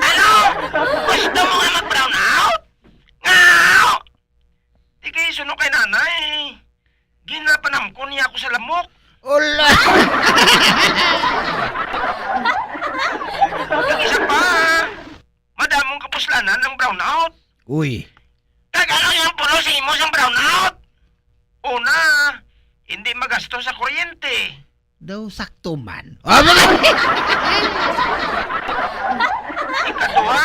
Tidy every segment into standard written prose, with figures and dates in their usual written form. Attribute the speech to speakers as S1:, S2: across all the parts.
S1: Ano? Gusto mo nga mag-brown out? Ngao! Di kayo sunod kay nanay. Ginapanamko niya ako sa lamok.
S2: Ula!
S1: Yung isa pa, madamong kapuslanan ng brown out.
S2: Uy,
S1: Ano yung puno sa imo sa brown out? Una, hindi magasto sa kuryente.
S2: daw sakto man.
S1: Ikaduha,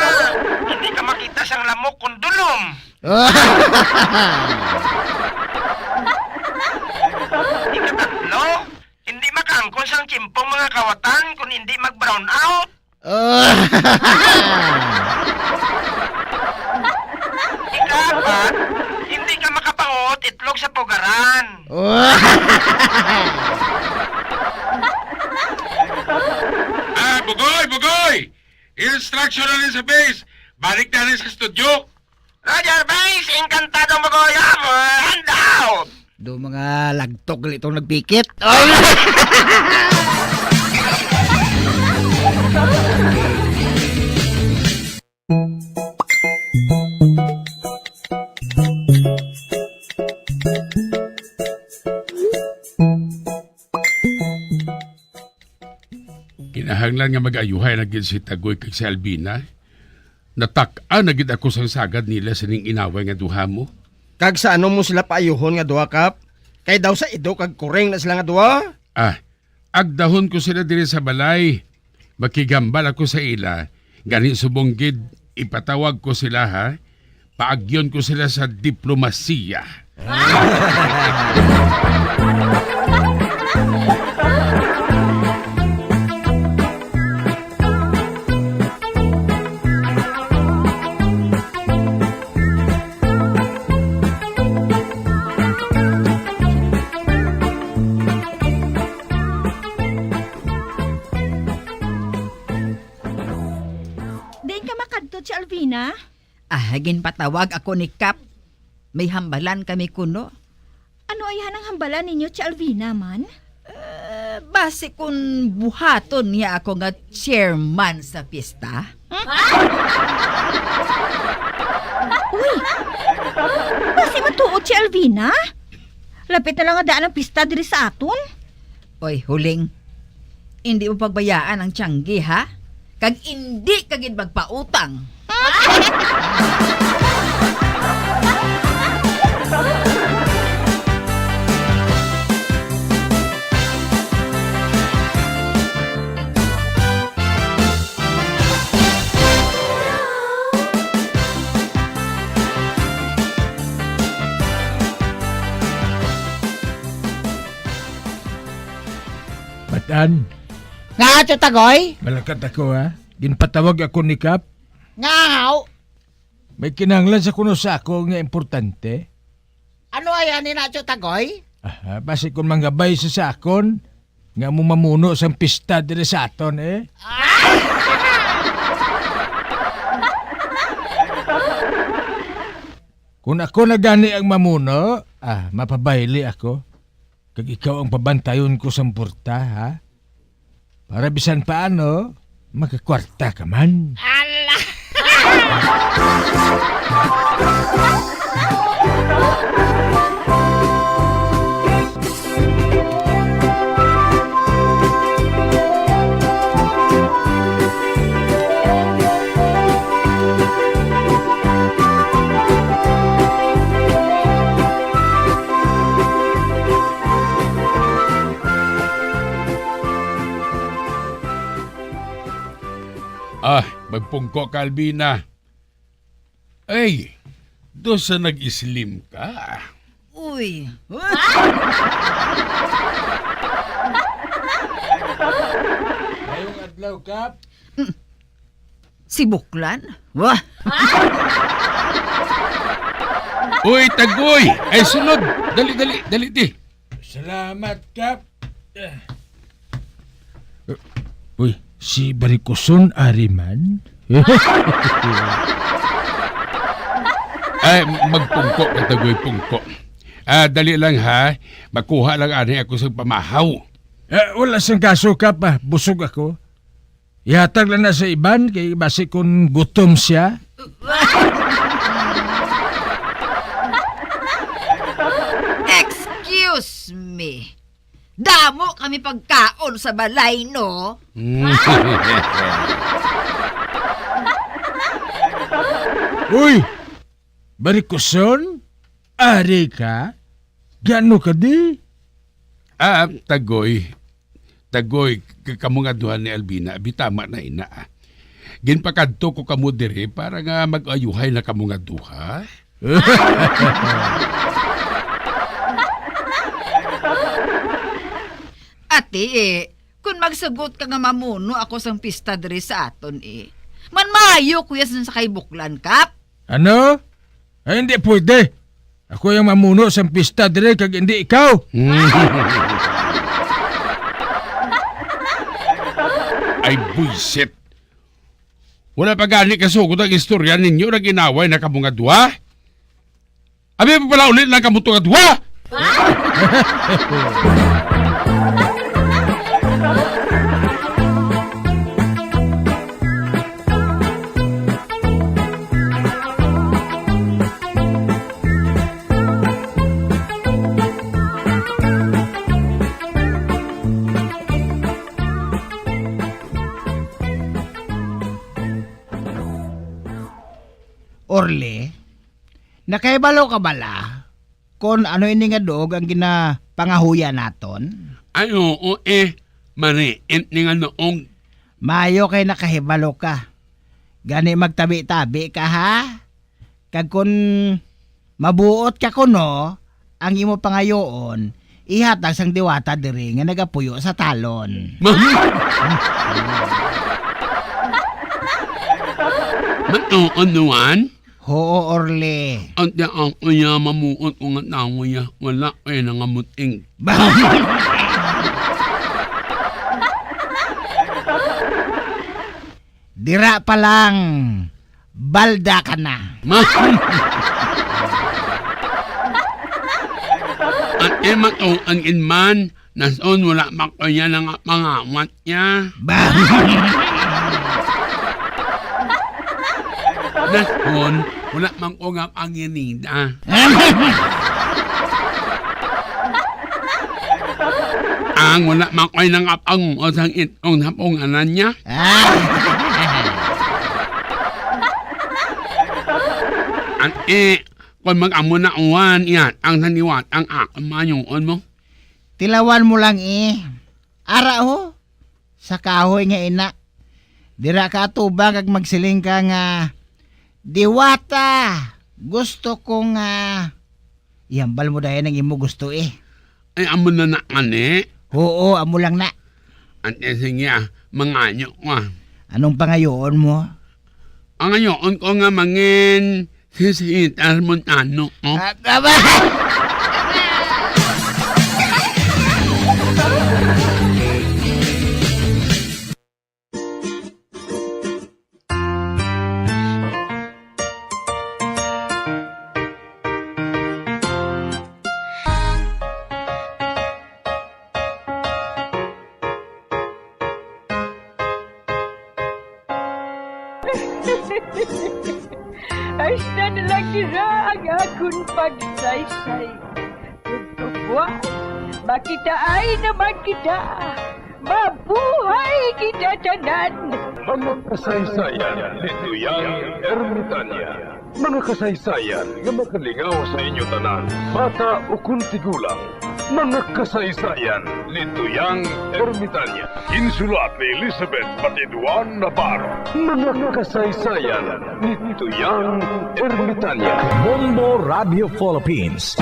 S1: hindi ka makita sang lamok kung dulom. Ikatatlo, hindi makaangkon sang tsimpong mga kawatan kung hindi mag-brown out. Ikapat, hindi ka makapangot itlog sa pugaran.
S3: Bugoy! Bugoy! Instruction na rin sa base. Balik na rin sa studio.
S1: Roger Base, encantado magoya mo, hand out!
S2: Do mga lagtok gali itong nagpikit.
S3: Kinahanglan nga mag-ayuhay na gid si Tagoy kag si Albina. Natak-an na gid ako sang sagad nila sining inaway nga duha mo.
S4: Kag sa ano mo sila paayuhon nga duha kap? Kay daw sa ido kag kureng na sila nga duha?
S3: Agdahon ko sila diri sa balay. Makigambal ako sa ila. Gani subong gid ipatawag ko sila ha. Paagyon ko sila sa diplomasiya.
S5: Diin ka makadto si Alvina?
S6: Hagin patawag ako ni Kap. May hambalan kami kuno.
S5: Ano ay hanang hambalan ninyo si Alvina man?
S6: Base kung buhaton niya ako nga chairman sa pista.
S5: Uy! Basi matuod si Alvina? Lapit na lang nga daan ang pista diri sa aton.
S6: Oy, huling. Hindi mo pagbayaan ang tiyanggi, ha? Kag hindi kagid magpautang.
S7: Batan,
S2: Nga, Tagoy?
S7: malakat ako ha. Ginpatawag ako ni Kap.
S2: Ngaw!
S7: May kinahanglan sa kuno sa ako nga importante.
S2: Ano ayan ni Nacho Tagoy?
S7: Basi kung manggabay sa sakon, nga mo mamuno sa pista diri sa aton eh. Kung ako na gani ang mamuno, mapabayli ako. Kag ikaw ang pabantayon ko sa porta, ha? Para bisan paano, makakwarta ka man.
S3: Magpungko ka, Albina. Ay, doon sa nag-islim ka.
S6: Uy.
S7: Ngayong adlaw, Kap.
S6: Si Buklan? Wah!
S3: Uy, Tagoy! Ay, sunod! Dali, di.
S7: Salamat, Kap. Uy, si Barikuson Ariman?
S3: Ay, magpungko ka, Tagoy, pungko. Dali lang ha. Makuha lang ani ako sa pamahaw.
S7: Wala sang kaso ka pa. Busog ako. Ihatag lang na sa iban kay basi kung gutom siya.
S6: Excuse me. Damo kami pagkaon sa balay, no?
S7: Uy! Barikuson? Ari ka? Gano ka di?
S3: Tagoy. Tagoy, kamong aduhan ni Albina, bitama na ina. Ginpakadto ko kamo dire para nga mag-ayuhay na kamong aduha.
S6: Ate, kung magsugot ka nga mamuno ako sang pista diri sa aton, manmayo kuya sa kaibuklan, Kap.
S7: Ano? Ay, hindi pwede. Ako yung mamuno sa pista dire kag hindi ikaw.
S3: Ay, buisit. Wala pa gani kasugot ang istorya ninyo na ginaway na kamong aduha. Abi pa pala ulit lang kamutong aduha.
S2: Orle, nakaibalo ka bala kung ano ini nga dog ang ginapangahuya naton?
S3: Ay, oo maniin ni nga noong.
S2: Mayo kay nakahibalo ka. Gani magtabi-tabi ka ha? Kag kun mabuot ka kuno, ang imo pangayoon, ihatag sang diwata diri nga nagapuyo sa talon.
S3: Matuunuan?
S2: Oo, Orle.
S3: At ang kuya mamuot ko nga tao niya, wala kayo nangamuting.
S2: Dira pa lang, balda ka na.
S3: At matuan man, nason wala makuya ng pangamat niya. Nason, wala mang ko nga panginida. Ang wala makoy ng apang o sang itong hapunganan niya. At kung mag-amo na uwan, yan, ang naniwat, ang akamanyong mo.
S2: Tilawan mo lang Ara ho, sa kahoy nga ina. Dira ka tubang kag magsiling ka nga, diwata, gusto ko nga. Iyambal mo dahil ang imo gusto
S3: Ay, amo na na kani.
S2: Oo, amo lang na.
S3: At sige, manganyo ko.
S2: Anong pangayoon mo?
S3: Ang ngayon ko nga mangin sisitar montano ko.
S8: Hasta na lang nila ang akong pagsaysay. Tugtugwa, makita ay naman kita. Mabuhay kita tanan.
S9: Mga kasaysayan ni Tuyang Ermitanya. Mga kasaysayan nga makalingaw sa inyo tanan, bata o kuntigulang. Mga kasaysayan ni Tuyang Ermitanya. Insulat ni Elizabeth Batiduan Navarro. Mga kasaysayan ni Tuyang Ermitanya.
S10: Bombo Radio Philippines.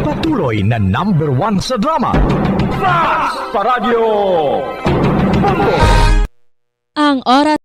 S10: Patuloy na #1 sa drama.
S9: Flash Paradio Bombo!
S11: Ang oras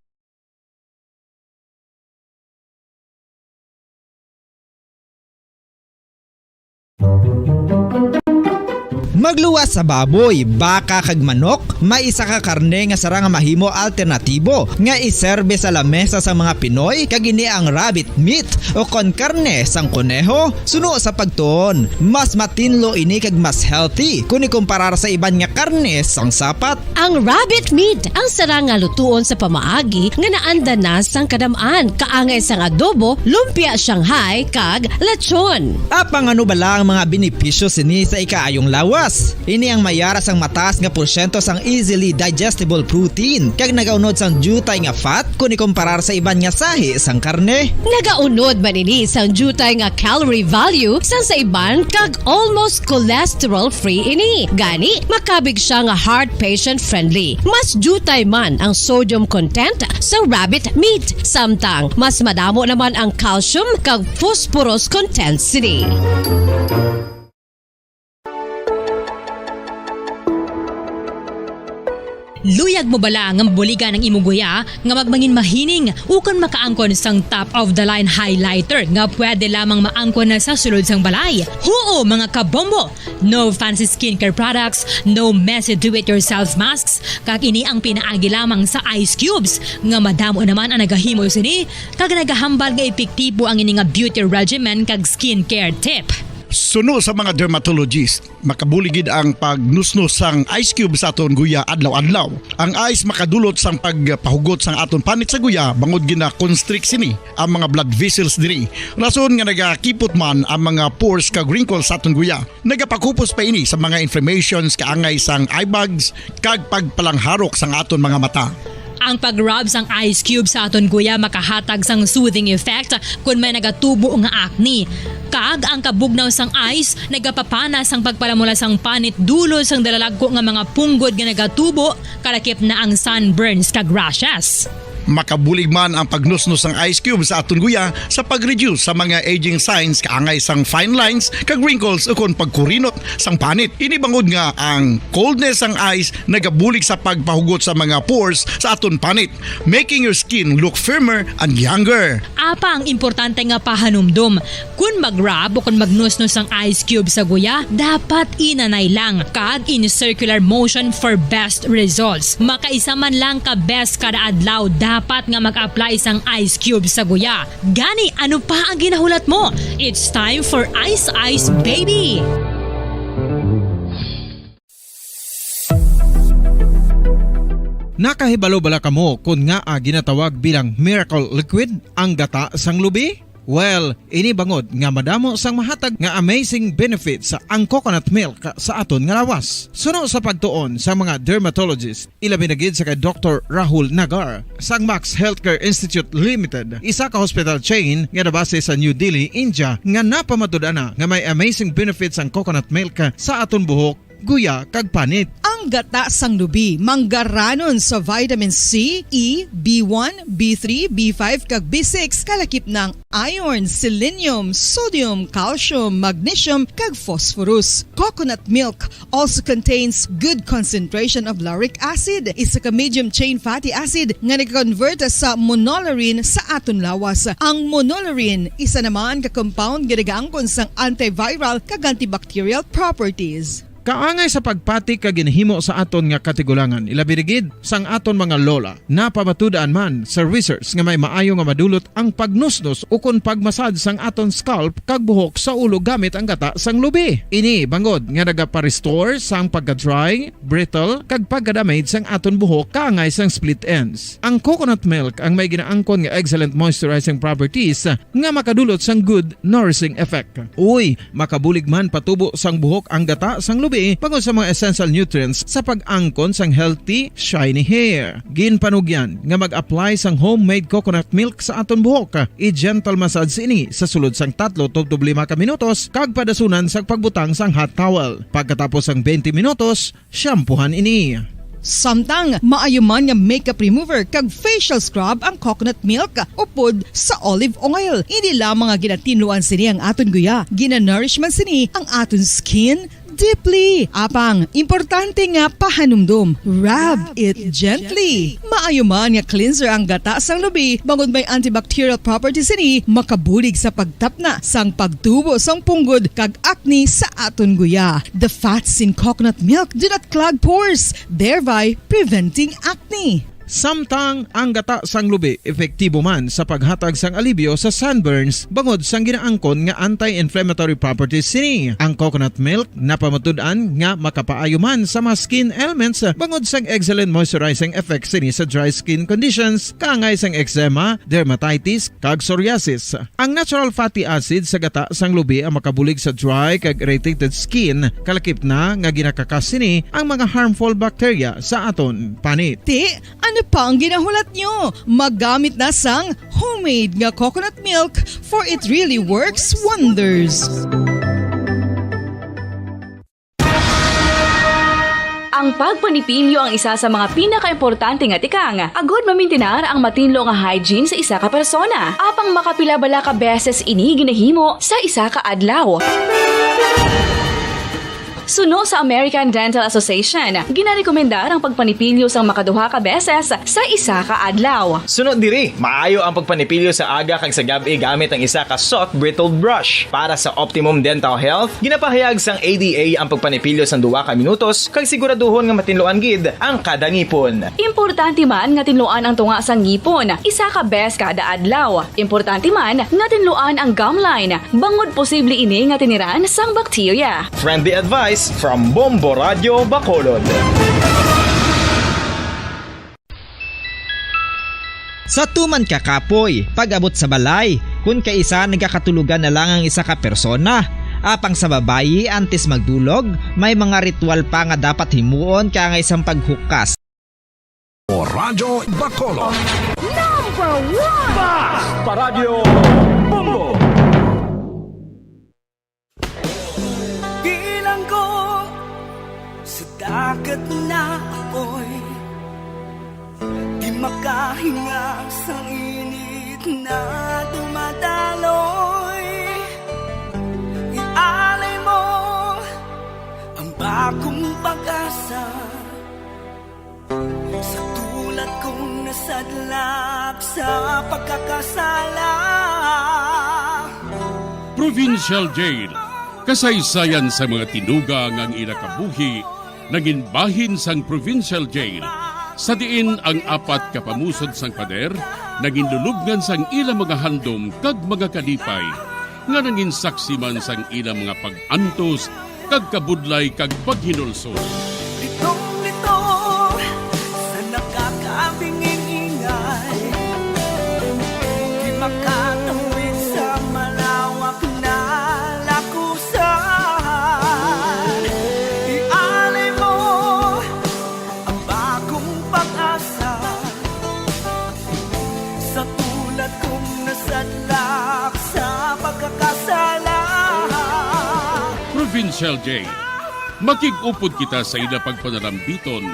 S12: Magluwas sa baboy, baka kag manok, may isa ka karne nga sara nga mahimo alternatibo nga iserbe sa lamesa sa mga Pinoy kag ini ang rabbit meat o kon karne sang kuneho. Suno sa pagtuon, mas matinlo ini kag mas healthy kung ikumparar sa iban nga karne sang sapat.
S11: Ang rabbit meat ang sara nga lutuon sa pamaagi nga naanda na sang kadamaan, kaangay sang adobo, lumpia Shanghai kag lechon.
S12: Apang ano bala ang mga benepisyo sini sa ikaayong lawas? Ini ang mayara sang mataas nga porsyento sang easily digestible protein kag nagaunod sang jutay nga fat kung ikumparar sa iban nga sahi sang karne.
S11: Nagaunod man ini sang jutay nga calorie value sang sa iban kag almost cholesterol free ini. Gani makabig siya nga heart patient friendly. Mas jutay man ang sodium content sa rabbit meat, samtang mas madamo naman ang calcium kag phosphorus content sini.
S13: Luyag mo bala nga mabuliga ng imong guya nga magmangin mahining ukon makaangkon sang top of the line highlighter nga pwede lamang maangkon na sa sulod sang balay. Huo mga kabombo! No fancy skincare products, no messy do-it-yourself masks, kag ini ang pinaagi lamang sa ice cubes nga madamo naman ang nagahimo sini kag nagahambal nga epektibo ang ini nga beauty regimen kag skincare tip.
S14: Suno sa mga dermatologist, makabuligid ang pagnusnos sang ice cube sa aton guya adlaw-adlaw. Ang ice makadulot sang pagpahugot sang aton panit sa guya bangod gina constrict sini ang mga blood vessels diri. Rason nga nagakipot man ang mga pores kag wrinkles sa aton guya. Nagapakupos pa ini sa mga inflammations kaangay sang eye bags kag pagpalangharok sang aton mga mata.
S13: Ang pag-rub sang ice cube sa aton guya makahatag sang soothing effect kung may nagatubo nga acne. Kag ang kabugnaw sang ice nagapapanas ang pagpalamula sang panit dulo sang dalalagko nga mga punggod nga nagatubo kalakip na ang sunburns kag rashes.
S14: Makabulig man ang pagnusnos ng ice cube sa aton guya sa pag-reduce sa mga aging signs kaangay sang fine lines kag wrinkles ukon pagkurinot sang panit. Ini bangod nga ang coldness sang ice nagabulig sa pagpahugot sa mga pores sa aton panit, making your skin look firmer and younger.
S13: Apa ang importante nga pahanumdum, kung mag-rub o kung magnusnos ang ice cube sa guya, dapat inanay lang kag in circular motion for best results. Makaisa man lang ka best kada adlaw, dapat nga mag-apply sang ice cube sa guya. Gani, ano pa ang ginahulat mo? It's time for Ice Ice Baby!
S15: Nakahibalo bala kamo kung nga ginatawag bilang miracle liquid ang gata sang lubi? Well, ini bangod nga madamo sang mahatag nga amazing benefits sa ang coconut milk sa aton nga lawas. Suno sa pagtuon sa mga dermatologist, ilabi na gid sa kay Dr. Rahul Nagar sang Max Healthcare Institute Limited, isa ka hospital chain nga nabase sa New Delhi, India, nga napamatud-ana nga may amazing benefits ang coconut milk sa aton buhok, guya kag panit.
S16: Ang gata sang lubi manggaranon sa vitamin C, E, B1, B3, B5 kag B6 kalakip ng iron, selenium, sodium, calcium, magnesium kag phosphorus. Coconut milk also contains good concentration of lauric acid, isa ka medium chain fatty acid nga nag-convert sa monolarin sa aton lawas. Ang monolarin isa naman ka compound nga nagaangkon sang antiviral kag antibacterial properties.
S15: Kaangay sa pagpati ka ginhimo sa aton nga katigulangan, ilabirigid sang aton mga lola, napamatudan man sa research nga may maayo nga madulot ang pagnusnos o kon pagmasad sang aton scalp kag buhok sa ulo gamit ang gata sang lubi. Ini bangod nga nagapa-restore sang pagka-dry, brittle kag pagka-damage sang aton buhok kaangay sang split ends. Ang coconut milk ang may ginaangkon nga excellent moisturizing properties nga makadulot sang good nourishing effect. Uy, makabulig man patubo sang buhok ang gata sang lubi pagod sa mga essential nutrients sa pag-angkon sang healthy, shiny hair. Ginpanugyan nga mag-apply sang homemade coconut milk sa aton buhok. I-gentle massage ini sa sulod sang 3 to 5 ka minutos kag padasunan sa pagbutang sang hot towel. Pagkatapos sang 20 minutos, shampoohan ini.
S16: Samtang maayo man nga makeup remover kag facial scrub ang coconut milk upod sa olive oil. Hindi lamang nga ginatinluan sini ang aton guya, ginanourish man sini ang aton skin, deeply. Apang, importante nga pahanumdum. Rub it gently. Maayo man nga cleanser ang gata sang lubi, bangod may antibacterial properties ini, makabulig sa pagtapna sang pagtubo sang punggod kag acne sa aton guya. The fats in coconut milk do not clog pores, thereby preventing acne.
S15: Samtang ang gata sang lubi epektibo man sa paghatag sang alibyo sa sunburns bangod sang ginaangkon nga anti-inflammatory properties sini. Ang coconut milk napamatud-an nga makapaayo man sa mga skin ailments bangod sang excellent moisturizing effect sini sa dry skin conditions kaangay sang eczema, dermatitis kag psoriasis. Ang natural fatty acid sa gata sang lubi ang makabulig sa dry kag irritated skin, kalakip na nga ginakakas sini ang mga harmful bacteria sa aton panit.
S16: Ano pa ang ginahulat nyo? Maggamit na sang homemade nga coconut milk for it really works wonders.
S17: Ang pagpanipilyo ang isa sa mga pinaka-importante nga tikang. Agod mamintinar ang matinlo nga hygiene sa isa ka persona. Apang makapila-bala ka beses ini ginahimo sa isa ka adlaw. Suno sa American Dental Association, ginarekomendar ang pagpanipilyo sang makaduha ka beses sa isa ka adlaw.
S18: Sunod diri, maayo ang pagpanipilyo sa aga kag sa gabi gamit ang isa ka soft brittled brush. Para sa optimum dental health, ginapahayag sang ADA ang pagpanipilyo sang 2 ka minutos kag siguraduhon nga matinloan gid ang kada ngipon.
S17: Importante man nga tinluan ang tunga sang ngipon, isa ka bes kada adlaw. Importante man nga tinluan ang gum line, bangod posible ini nga tiniran sang bakterya.
S18: Friendly advice from Bombo Radio Bacolod.
S12: Sa tuman ka kapoy, pag-abot sa balay, kung kaisa nagkakatulugan na lang ang isa ka persona. Apang sa babayi, antes magdulog, may mga ritual pa nga dapat himuon kaya nga isang paghukas.
S10: Radyo Bacolod.
S8: Number 1!
S9: Basta Radio Bombo!
S19: Bilang ko sa dagat na apoy, di makahinga sa init na dumadaloy. Ialay mo ang bagong pag-asa sa tulad kong nasadlak sa pagkakasala.
S3: Provincial Jail, kasaysayan sa mga tinugang ang inakabuhi, naging bahin sang Provincial Jail. Sa diin ang 4 kapamusod sang pader, naging lulubngan sang ilang mga handom kag mga kalipay, nga naging saksi man sang ilang mga pag-antos, kag kabudlay kag paghinulsol.
S19: Litong-lito sa nakakabinging ingay, di makatawid sa malawak na lakusan. Ialay mo ang bagong pag-asa sa tulad kong nasadlak sa pagkakasala.
S3: Provincial Jail, makigupod kita sa ila pagpanalambiton,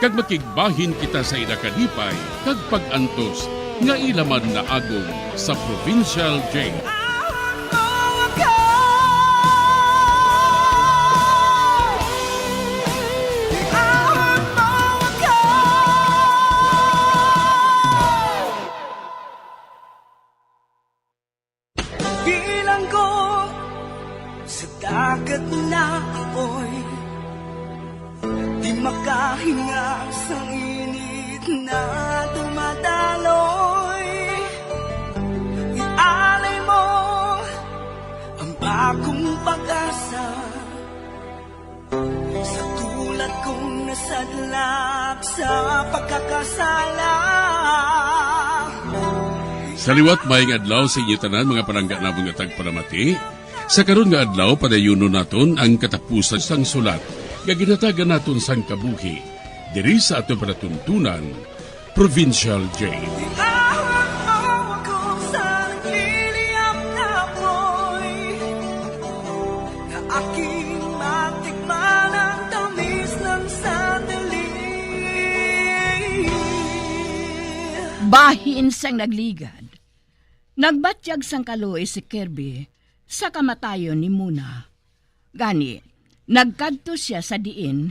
S3: kag makigbahin kita sa ila kalipay, kag pag-antos, nga ilaman na agong sa Provincial Jail.
S19: Bilang ko sa dagat na apoy, di makahinga sa init na dumadaloy. Ialay mo ang bagong pag-asa sa tulad kong nasadlak sa pagkakasala.
S3: Sa liwat maing adlaw sa inyo tanan mga palangga na mga tagpalamati, sa karon nga adlaw padayuno naton ang katapusan sang sulat nga ginatagan naton sang kabuhi diri sa aton panatuntunan, Provincial Jail.
S20: Bahin sang nagligad. Nagbatyag sang kaloy si Kirby sa kamatayon ni Muna. Gani, Nagkadto siya sa diin,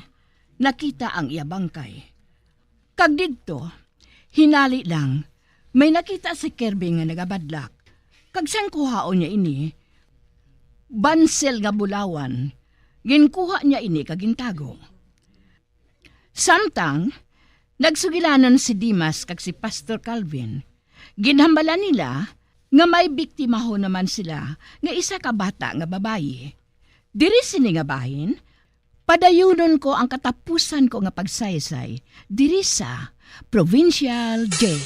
S20: nakita ang iya bangkay. Kag didto, hinali lang, may nakita si Kirby nga nagabadlak. Kag sang kuhaon niya ini, bansel nga bulawan, ginkuha niya ini kag gintago. Samtang, nagsugilanan si Dimas kag si Pastor Calvin. Ginhambala nila nga may biktima ho naman sila nga isa ka bata nga babayi. Diri sini nga bahin, padayunon ko ang katapusan ko nga pagsaysay diri sa Provincial Jail.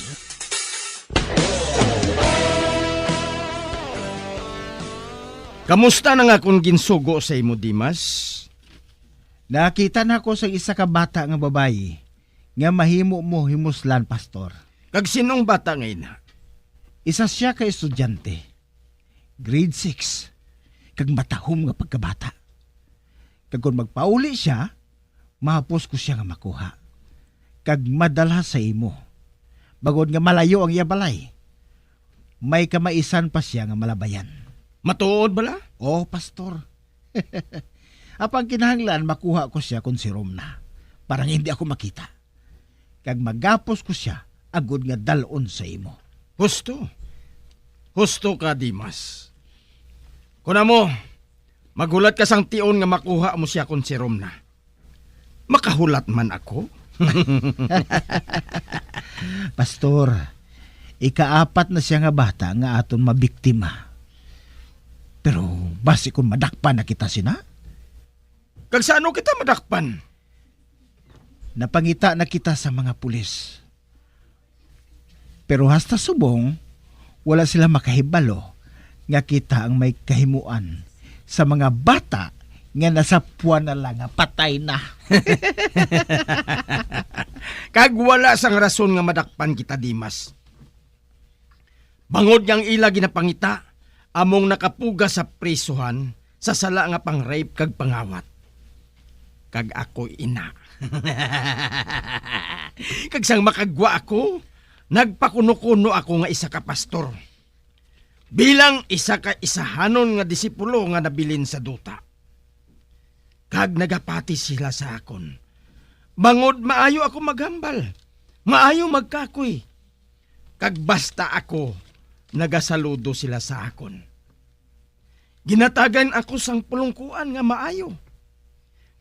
S4: Kamusta na nga kung ginsugo sa imo, Dimas?
S2: Nakita na ko sa isa ka bata nga babayi nga mahimo mo himuslan, Pastor.
S4: Kag sinong bata ngayon?
S2: Isa siya ka estudyante. Grade 6. Kag matahom nga pagkabata. Kag kung magpauli siya, mahapos ko siya nga makuha. Kag madala sa imo. Bagod nga malayo ang iya balay. May kamaisan pa siya nga malabayan.
S4: Matuod bala?
S2: Oh, Pastor. Apang kinahanglan makuha ko siya kung sirom na. Parang hindi ako makita. Kag magapos ko siya, agud nga dalon sa imo.
S4: Husto. Husto ka, Dimas. Kuna mo, magulat ka sang tion nga makuha mo siya kung sirom na. Makahulat man ako?
S2: Pastor, ikaapat na siya nga bata nga aton mabiktima. Pero basi kung madakpan na kita sina?
S4: Kag saan kita madakpan?
S2: Napangita na kita sa mga pulis. Pero hasta subong, wala sila makahibalo nga kita ang may kahimuan sa mga bata nga nasapuan na lang nga patay na.
S4: Kag wala sang rason nga madakpan kita, Dimas. Bangod niyang ila ginapangita, among nakapuga sa prisuhan sa sala nga pang-rape kag pangawat. Kag ako ina. Kag sang makagwa ako, nagpakuno-kuno ako nga isa ka pastor. Bilang isa ka isahanon nga disipulo nga nabilin sa duta. Kag nagapati sila sa akon. Bangod maayo ako maghambal. Maayo magkakoy. Kag basta ako, nagasaludo sila sa akon. Ginatagan ako sang pulungkuan nga maayo.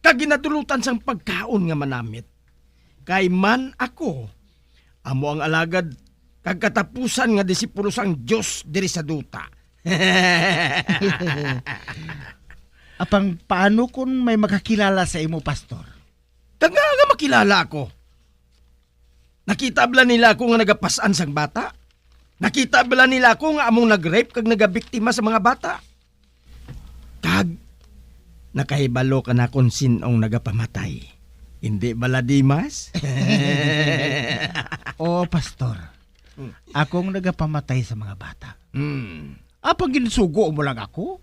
S4: Kag ginadulutan sang pagkaon nga manamit. Kay man ako, amo ang alagad kag katapusan nga disipulo sang Dios diri sa duta.
S2: Apang paano kung may makakilala sa imo, Pastor?
S4: Kag nga makilala ako. Nakita bala nila ako nga nagapasan sang bata? Nakita bala nila ako nga among nag-rape kag nagabiktima sa mga bata? Kag nakahibalo ka na kung sinong nagapamatay. Hindi bala, Dimas?
S2: Oo, Pastor. Akong nagapamatay sa mga bata. Apang ginsugo mo lang ako?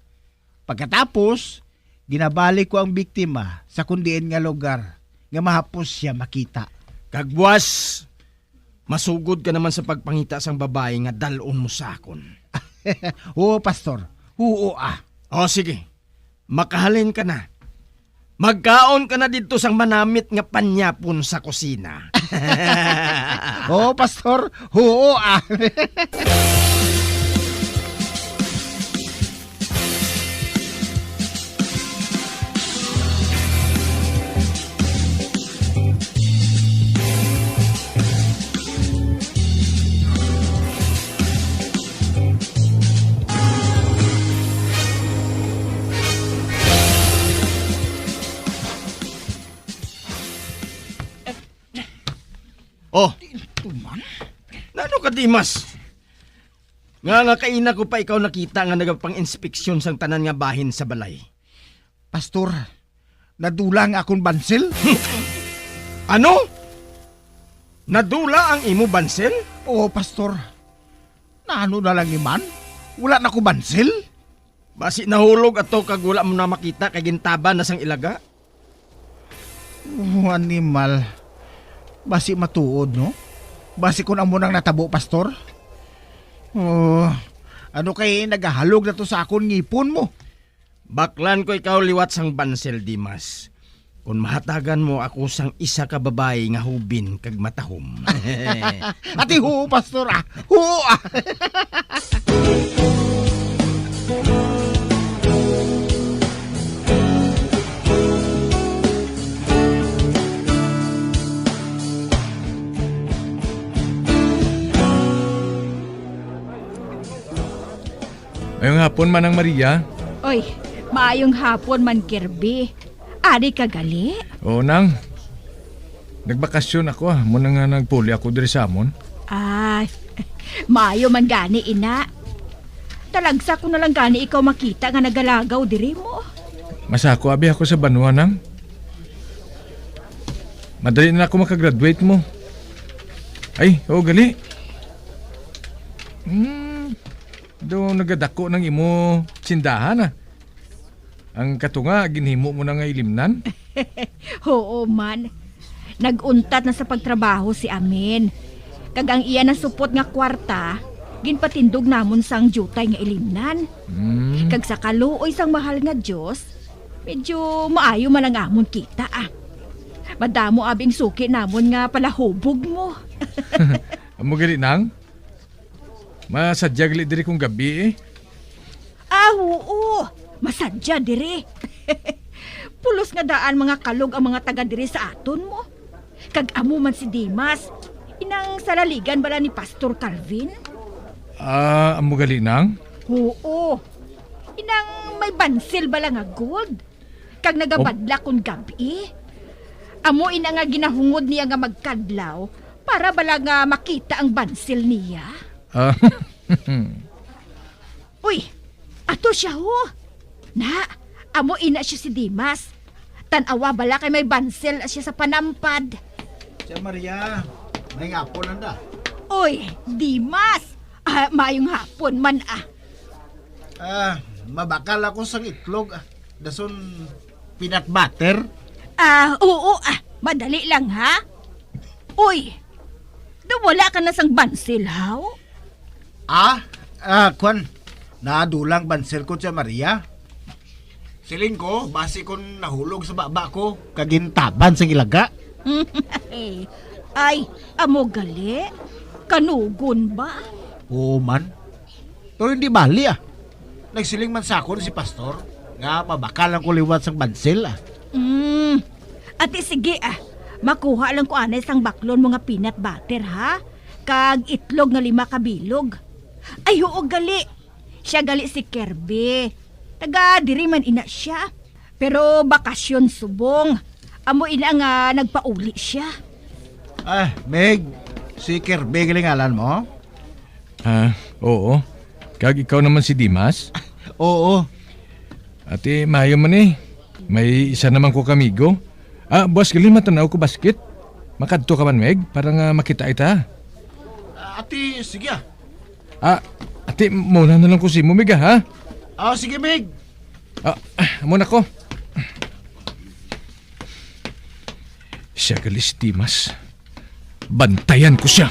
S2: Pagkatapos, ginabalik ko ang biktima sa kundiin nga lugar nga mahapos siya makita.
S4: Kagbuas, masugod ka naman sa pagpangita sang babae nga dalon mo sa akon.
S2: Oo, Pastor. Oo,
S4: O sige, makahalin ka na. Magkaon ka na dito sang manamit nga panyapon sa kusina.
S2: Oo, Pastor. Oo,
S4: Oh, nano ka, Dimas? Nga kaina ko pa ikaw nakita nga nagapang-inspeksyon sang tanan nga bahin sa balay.
S2: Pastor, nadulang akong bansel?
S4: Ano? Nadula ang imo bansel?
S2: Oo, Pastor. Naano na lang iman? Wala na ko bansel?
S4: Basi nahulog ato kag wala mo na makita kay gintaba na sang ilaga?
S2: Animal. Basi matuod, no? Basi kung amo nang natabo, Pastor. Oh, ano kay nagahalog na to sa akon ngipon mo?
S4: Baklan ko ikaw liwat sang bansel, Dimas. Kung mahatagan mo ako sang isa ka babae nga hubin kag matahom.
S2: Ati huo, pastor ah. Huo ah.
S7: Ngayong hapon, Manang Maria.
S5: Oy, maayong hapon man, Kirby. Ari ka gali?
S7: Oo, Nang. Nagbakasyon ako muna nga nagpuli ako diri sa amon.
S5: Ah, maayo man gani, ina. Talagsa ko na lang gani ikaw makita nga nagalagaw diri mo.
S7: Masako abi ako sa Banwa, Nang. Madali na ako makagraduate mo. Ay, oo, gali. Do nagadako ng imo sindahan ah. Ang katunga, ginhimo mo na nga ilimnan.
S5: Oo man. Naguntat na sa pagtrabaho si Amin. Kag ang iya na supot nga kwarta, ginpatindog namon sang jutay nga ilimnan. Kag sa kaluoy sang mahal nga Diyos, medyo maayo man ang amon kita ah. Madamo abing suki namon nga palahubog mo.
S7: Amo gali, Nang? Masadya gali diri kong gabi eh.
S5: Ah, oo. Masadya diri. Pulos nga daan mga kalog ang mga taga diri sa aton mo. Kag amo man si Dimas, inang salaligan bala ni Pastor Calvin?
S7: Amo gali, Nang?
S5: Oo. Inang may bansil bala nga gold. Kag nagabadla kung gabi. Amo ina nga ginahungod niya nga magkadlaw para bala nga makita ang bansil niya. Uy, ato siya ho. Na, amo ina siya si Dimas. Tanawa bala kay may bansil siya sa panampad.
S2: Siya Maria, may hapon nanda.
S5: Uy, Dimas. Mayong hapon man ah.
S2: Mabakal ako sang itlog ah. Dason peanut butter.
S5: Oo madali lang ha. Uy, wala ka na sang bansil haw?
S2: Kwan, nadulang bansil ko siya Maria. Siling ko, basi kon nahulog sa baba ko, kagintaban sa ilaga.
S5: Ay, amo gali? Kanugon ba?
S2: Oo man. Pero hindi bali ah. Nagsiling man sa akon si pastor, nga mabakalan ko liwat sang bansil ah.
S5: Ate sige ah, makuha lang ko anay sang baklon mga peanut butter ha? Kag itlog nga 5 kabilog. Ay oo gali. Siya gali si Kirby. Taga diri man ina siya. Pero bakasyon subong. Amo ina nga nagpauli siya.
S2: Meg, si Kirby galingalan mo?
S7: Oo. Kag ikaw naman si Dimas?
S2: Oo.
S7: Ate, mayo man eh. May isa naman ko kamigo. Boss, gali matanaw ko basket. Makadto ka man, Meg, para nga makita ita.
S2: Ate, sige ah.
S7: Ate, muna na lang ko si Mumig ha?
S2: Sige, Meg.
S7: Muna ko. Siya gali si Dimas. Bantayan ko siya.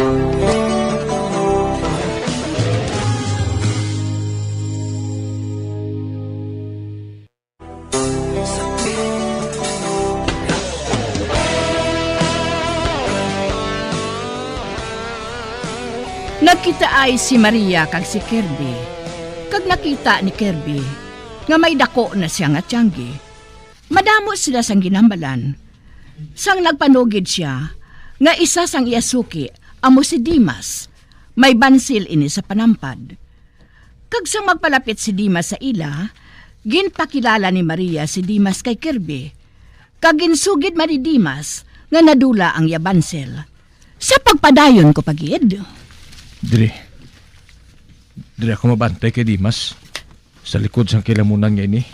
S20: Nagkita ay si Maria kag si Kirby. Kag nakita ni Kirby nga may dako na siya nga tiyanggi. Madamo sila sang ginambalan. Sang nagpanugid siya nga isa sang iyasuki amo si Dimas. May bansil ini sa panampad. Kag sang magpalapit si Dimas sa ila, ginpakilala ni Maria si Dimas kay Kirby. Kag ginsugid man ni Dimas nga nadula ang yabansil. Sa pagpadayon ko pagid.
S7: Diri ako mabantay kay Dimas sa likod sang kilamunan nga ini.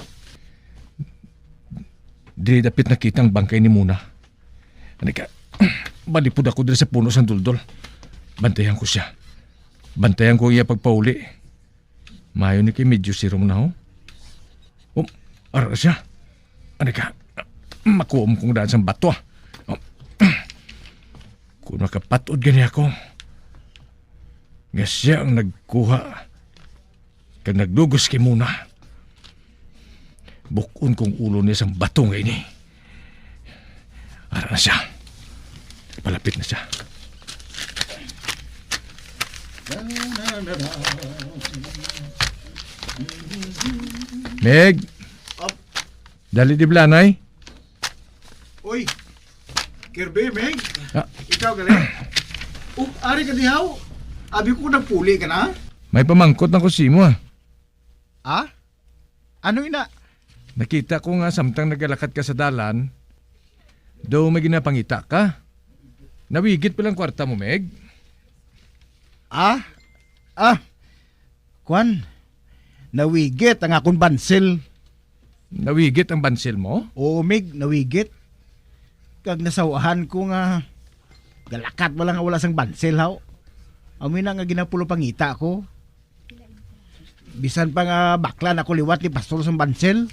S7: Diri dapit nakita ang bangkay ni Muna. Anika, balipod ako diri sa puno sang duldol. Bantayan ko siya. Bantayan ko iya pagpauli. Mayo ni kay medyo sirom na ho. Ara siya. Anika, makuom kong daan sang bato. Kung nakapatod gani ako, nga siya ang nagkuha kag nagdugos kay Muna. Bukon kong ulo niya sang bato nga ini. Ara na siya. Palapit na siya. Meg! Dali di blanay?
S14: Uy, Kirby, Meg.
S7: Ah.
S14: Ikaw galing. Ari ka dihaw. Abi ko nagpuli ka na.
S7: May pamangkot na ko simo ah.
S2: Ah? Ano ina?
S7: Nakita ko nga samtang nagalakad ka sa dalan, daw may ginapangita ka. Nawigit palang kwarta mo, Meg.
S2: Kwan, nawigit ang akong bansil.
S7: Nawigit ang bansil mo?
S2: Oo, Mig, nawigit. Kag nasawahan ko nga, galakat mo lang nga wala sang bansil, haw. Amin na nga ginapulo pangita ko. Bisan pa nga bakla na ko liwat ni pastor sang bansil.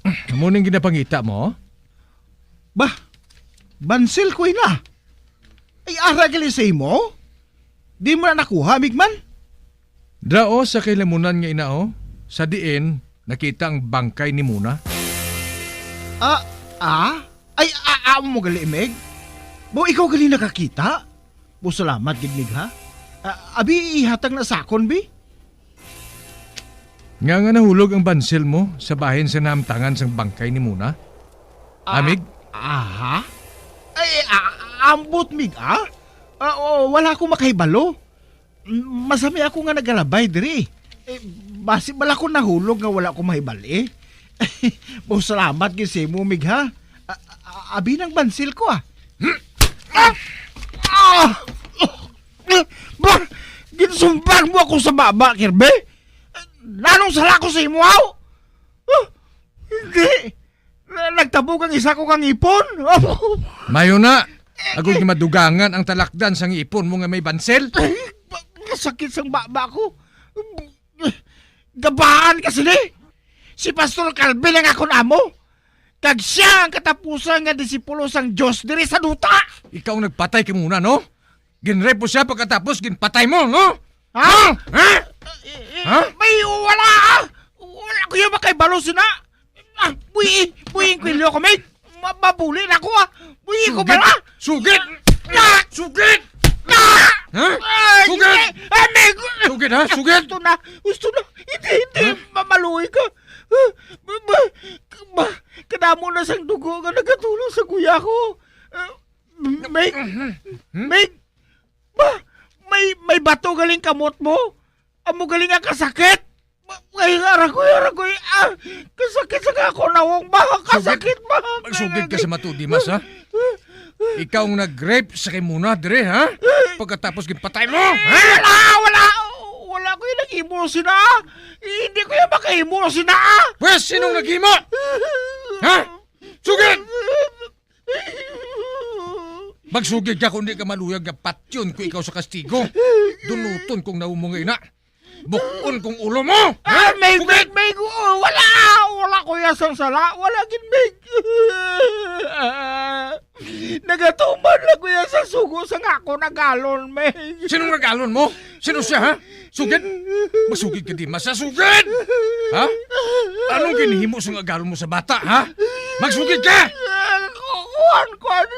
S7: Amo ning ginapangita mo?
S2: Bah, bansil ko ina. Ay ara gali sa imo? Di mo na nakuha, Migman?
S7: Drao sa kailamunan nga inao, sa diin, nakita ang bangkay ni Muna.
S2: Ay, mo gali, Meg? Bo, ikaw gali nakakita? Bo, salamat, gid, ha? Abi, ihatag na sakon, bi?
S7: Nga nahulog ang bansil mo sa bahin sa namtangan sang bangkay ni Muna. Amig?
S2: Aha? Ay, ambot, Mig, wala akong makahibalo. Masami ako nga nagalabay, diri. Basi bala ko nahulog nga wala akong mahibali. Bo, salamat, gisi mo, Mig, ha? Abi ng bansil ko, Bah! Ginsumbang mo ako sa baba, Kirby? Nanong sala ko sa imo, aw? Hindi. Nagtabog ang isa ko kang ipon.
S7: Mayo na! Agoy madugangan ang talakdan sang ipon mo nga may bansil.
S2: Sakit sang baba ko. Gabaan kasi ni. Si Pastor Calvin ang akong amo. Kag siya ang katapusan nga disipulo sang Diyos diri sa duta.
S7: Ikaw nagpatay ka muna, no? Ginrepo siya pagkatapos ginpatay mo, no?
S2: Ha? May wala. Wala ko yung makaibalo sina. Buhiin ko yung may mabuli na ako, Buhiin ko ba na?
S7: Sugit! Sugit! Sugit! Sugit, ha? Sugit!
S2: Gusto na. Hindi. Mamaluhi ka. Kadamo na sang dugo nga nagatulong sa kuya ko. Meg! May bato galing kamot mo? Amo galing ang kasakit? Ay, aragoy. Kasakit sa ako nawong ba? Kasakit ba?
S7: Magsugid ka sa Matudimas, ha? Ikaw ang nag-rape sa kay Muna, dire, ha? Pagkatapos ginpatay mo, ha?
S2: Wala ko yung nag-himo sina. Hindi ko yung makahimo sina.
S7: Pwes, sinong nag-himo? Ha? Sugid! Magsugid ka kung di ka maluyag na patyon ko ikaw sa kastigo. Dunuton kung naumungay na. Bukon kong ulo mo!
S2: Meg! Wala ko yung sala. Wala Meg. Nagatuman na ko yung sa sugo sa ako nagalon, Meg.
S7: Sinong nagalon mo? Sino siya, ha? Sugid? Masugid ka di masasugid! Ha? Anong ginihimo sa nagalon mo sa bata, ha? Magsugid ka!
S2: Kuan.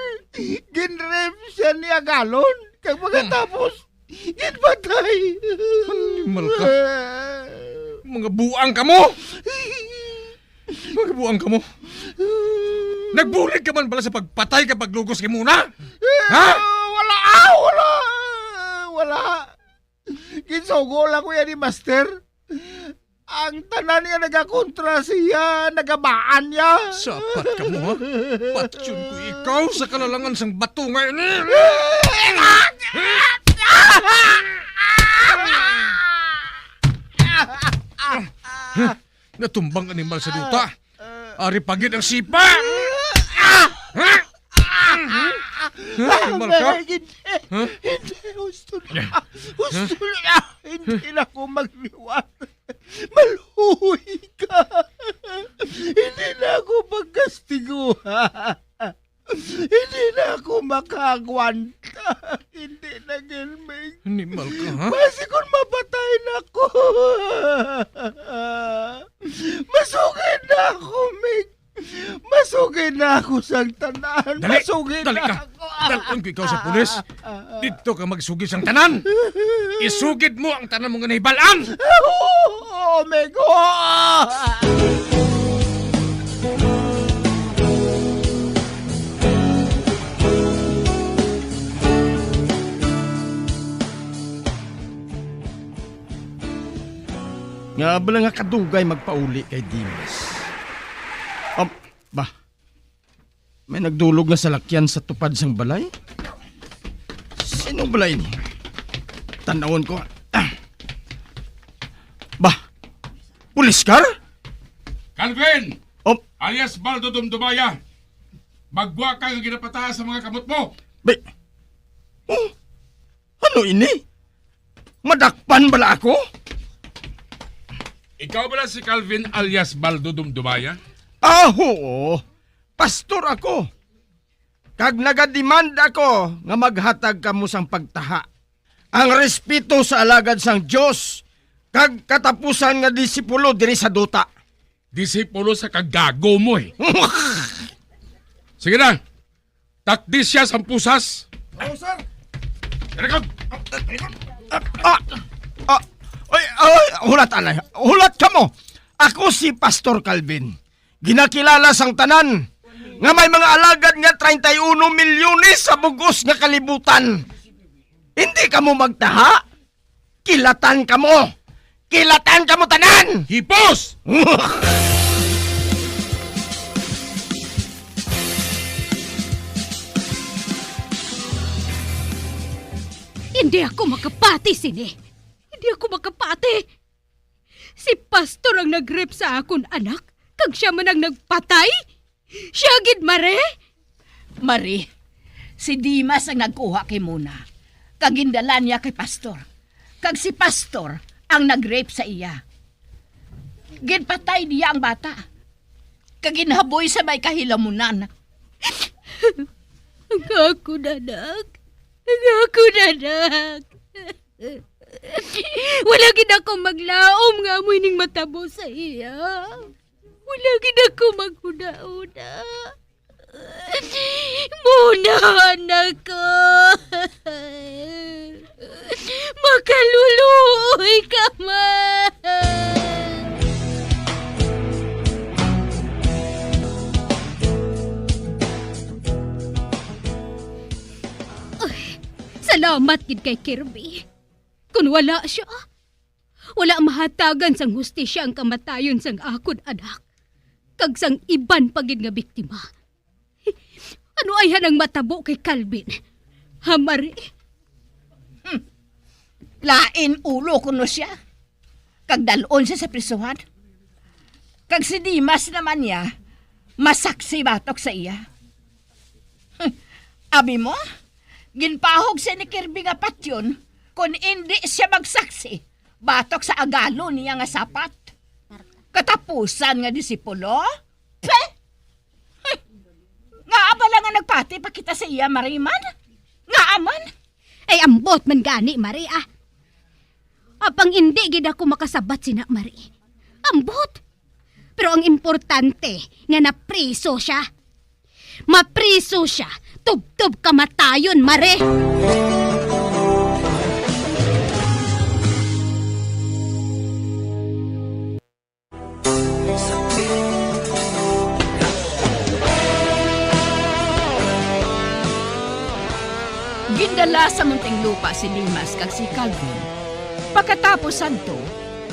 S2: Ginrep siya niya galon. Kag pagkatapos, ginpatay.
S7: Manimal ka. Mga buang ka mo! Mga buang ka mo! Nagbulig ka man pala sa pagpatay kapag lugos kay Muna? Ha?
S2: Wala. Kinsugo lang ko yan ni Master. Ang tanan niya nagakontra siya, nagabaan niya.
S7: Sapat ka mo, ha? Patyon ko ikaw sa kalalangan sang bato ngayon. Natumbang animal sa duta. Ari pagid ang sipa. Animal ka?
S2: Hindi, gusto na. Hindi na ako magliwat. Maluhi ka. Hindi na ako magkastiguhan. Hindi na ako makagwanta. hindi na gilmig.
S7: Animal ka, ha?
S2: Basi kung mapatay na ako. Masugid na ako, Mig. Masugid na ako sa tanan.
S7: Dali,
S2: Masugid
S7: dali
S2: na
S7: ka.
S2: ako.
S7: Dalon ko ikaw sa pulis. Dito ka magsugid sang tanan. Isugid mo ang tanan mo nga nahibalaan.
S2: Oh, Mig. Oh!
S4: Nga bala nga kadugay magpauli kay Dimas. Ba? May nagdulog nga salakyan sa tupad sang balay? Sino balay ni? Tanawon ko. Ba? Pulis car?
S3: Calvin! Alias Baldo Dumdumaya. Magwa ka ang ginapataas sa mga kamot mo.
S4: Ano ini? Madakpan bala ako?
S3: Ikaw ba si Calvin alias Baldo Dumdumaya?
S4: Oo. Pastor ako. Kag nagademand ako nga maghatag kamo sang pagtaha. Ang respeto sa alagad sang Dios kag katapusan nga disipulo diri sa duta.
S3: Disipulo sa kagago mo eh. Sige na. Takdis siya sa pusas.
S4: Oo, sir.
S3: Rekod!
S4: Hulat ka mo. Ako si Pastor Calvin. Ginakilala sang tanan nga may mga alagad nga 31 milyones sa bugos nga kalibutan. Hindi ka mo magtaha? Kilatan ka mo. Kilatan ka mo tanan.
S3: Hipos!
S8: Hindi ako makapati, sini. Hindi ako makapati. Si Pastor ang nag-rape sa akon anak, kag siya man ang nagpatay? Siya gid, Mare?
S20: Mari, si Dimas ang nagkuha kay Muna. Kag gindalan niya kay Pastor. Kag si Pastor ang nag-rape sa iya. Ginpatay niya ang bata. Kag ginhaboy sa may kahilamunan.
S8: Ang ako nanak. Ang ako nanak. Wala gid ako maglaom nga amoy ning matabo sa iya. Wala gid ako maghuda-huda. Muna, anak ko. Makaluluoy ka man. Salamat gid kay Kirby. Kung wala siya, wala mahatagan sang hustisya ang kamatayon sang akon anak. Kag sang iban pagid nga biktima. Ano ay hanang matabo kay Calvin? Ha, Mari?
S20: Lain ulo kuno siya. Kag dalon siya sa prisuhan. Kag si Dimas naman niya, masaksi batok sa iya. Abi mo? Ginpahog siya ni Kirby nga patyon kung hindi siya magsaksi batok sa agalo niya nga sapat. Katapusan nga disipulo? Peh! Nga abala nga nagpati pakita sa iya, Mariman? Nga aman?
S8: Ay ambot man gani, Mari, ah. Apang hindi gid ako makasabat sina, Mari. Ambot. Pero ang importante nga napriso siya. Mapriso siya. Tub-tub kamatayon, Mari.
S20: Gindala sa munting lupa si Dimas kag si Calvin. Pagkatapos santo,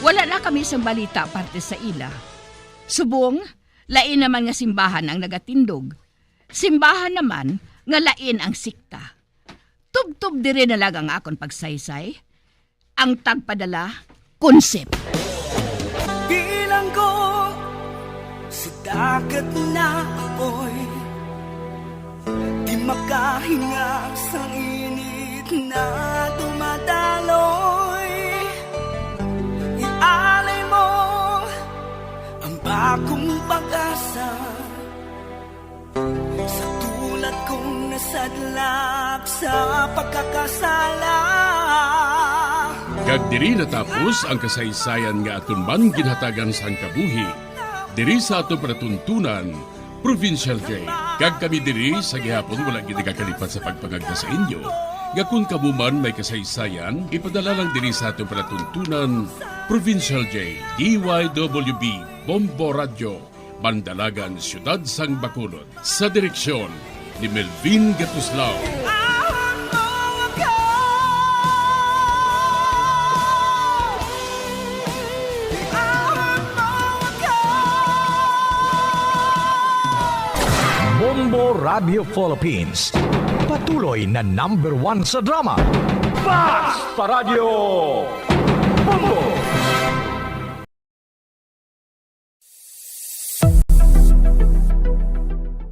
S20: wala na kami sa balita parte sa ila. Subong, lain naman nga simbahan ang nagatindog. Simbahan naman nga lain ang sikta. Tub-tub diri na lang ang akon pagsaysay. Ang tagpadala, konsep.
S19: Bilang ko sa dagat na apoy, di makahinga sa init na dumadaloy. Ialay mo ang bagong pag-asa sa tulad kong nasa Kadlak sa pagkakasala.
S3: Kag diri natapos ang kasaysayan nga aton man ginhatagan sang kabuhi. Diri sa ato panatuntunan, Provincial J. Kag kami diri sa gihapon wala gid nakakalipat sa pagpangagda sa inyo. Nga kung kamuman may kasaysayan, ipadala lang diri sa ato panatuntunan, Provincial J. DYWB Bombo Radio, Bandalagan, Siyudad sang Bacolod. Sa direksyon ni Melvin Gatuslao.
S10: Bombo Radio Philippines. Patuloy na #1 sa drama.
S9: Basta Radio Bombo!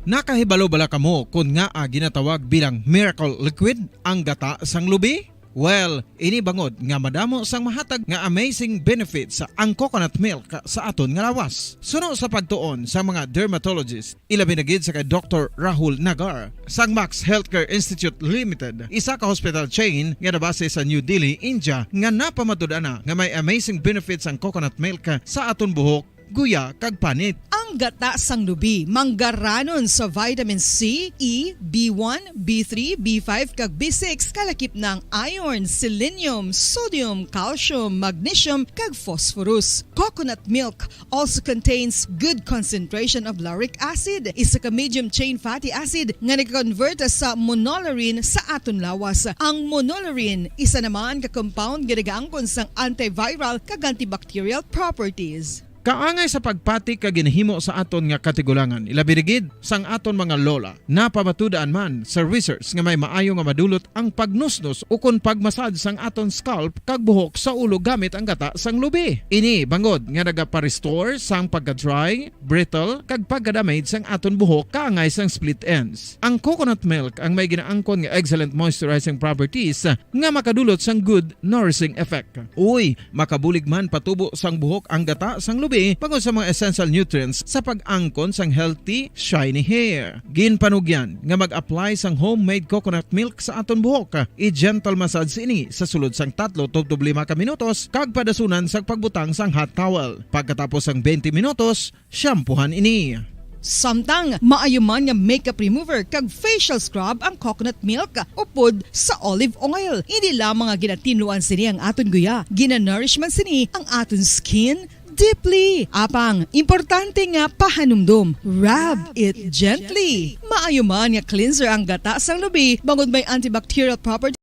S15: Nakahibalo bala kamo kung nga ginatawag bilang miracle liquid ang gata sang lubi? Well, ini bangod nga madamo sang mahatag nga amazing benefits sa ang coconut milk sa aton nga lawas. Suno sa pagtuon sa mga dermatologist, ilabi na gid sa kay Dr. Rahul Nagar sang Max Healthcare Institute Limited, isa ka hospital chain nga nabase sa New Delhi, India, nga napamatud-ana nga may amazing benefits ang coconut milk sa aton buhok, guya kag panit.
S16: Ang gata sang lubi manggaranon sa vitamin C, E, B1, B3, B5 kag B6 kalakip ng iron, selenium, sodium, calcium, magnesium kag phosphorus. Coconut milk also contains good concentration of lauric acid, isa ka medium chain fatty acid nga nag-convert sa monolarin sa aton lawas. Ang monolarin isa naman ka compound nga nagaangkon sang antiviral kag antibacterial properties.
S15: Kaangay sa pagpati ka ginahimo sa aton nga katigulangan, ilabirigid sang aton mga lola, napamatudaan man sa research nga may maayo nga madulot ang pagnusnos o kon pagmasad sang aton scalp kag buhok sa ulo gamit ang gata sang lubi. Ini bangod nga nagapa-restore sang pagka-dry, brittle kag pagka-damage sang aton buhok kaangay sang split ends. Ang coconut milk ang may ginaangkon nga excellent moisturizing properties nga makadulot sang good nourishing effect. Uy, makabulig man patubo sang buhok ang gata sang lubi pagod sa mga essential nutrients sa pag-angkon sang healthy, shiny hair. Ginpanugyan nga mag-apply sang homemade coconut milk sa aton buhok. I-gentle massage ini sa sulod sang 3 to 5 ka minutos kag padasunan sang pagbutang sang hot towel. Pagkatapos sang 20 minutos, shampoohan ini.
S16: Samtang maayuman nga makeup remover kag facial scrub ang coconut milk upod sa olive oil. Hindi lamang nga ginatinuan sini ang aton guya, ginanourish man sini ang aton skin deeply. Apang, importante nga pahanumdum. Rub it gently. Maayo man nga cleanser ang gata sang lubi bangod may antibacterial property.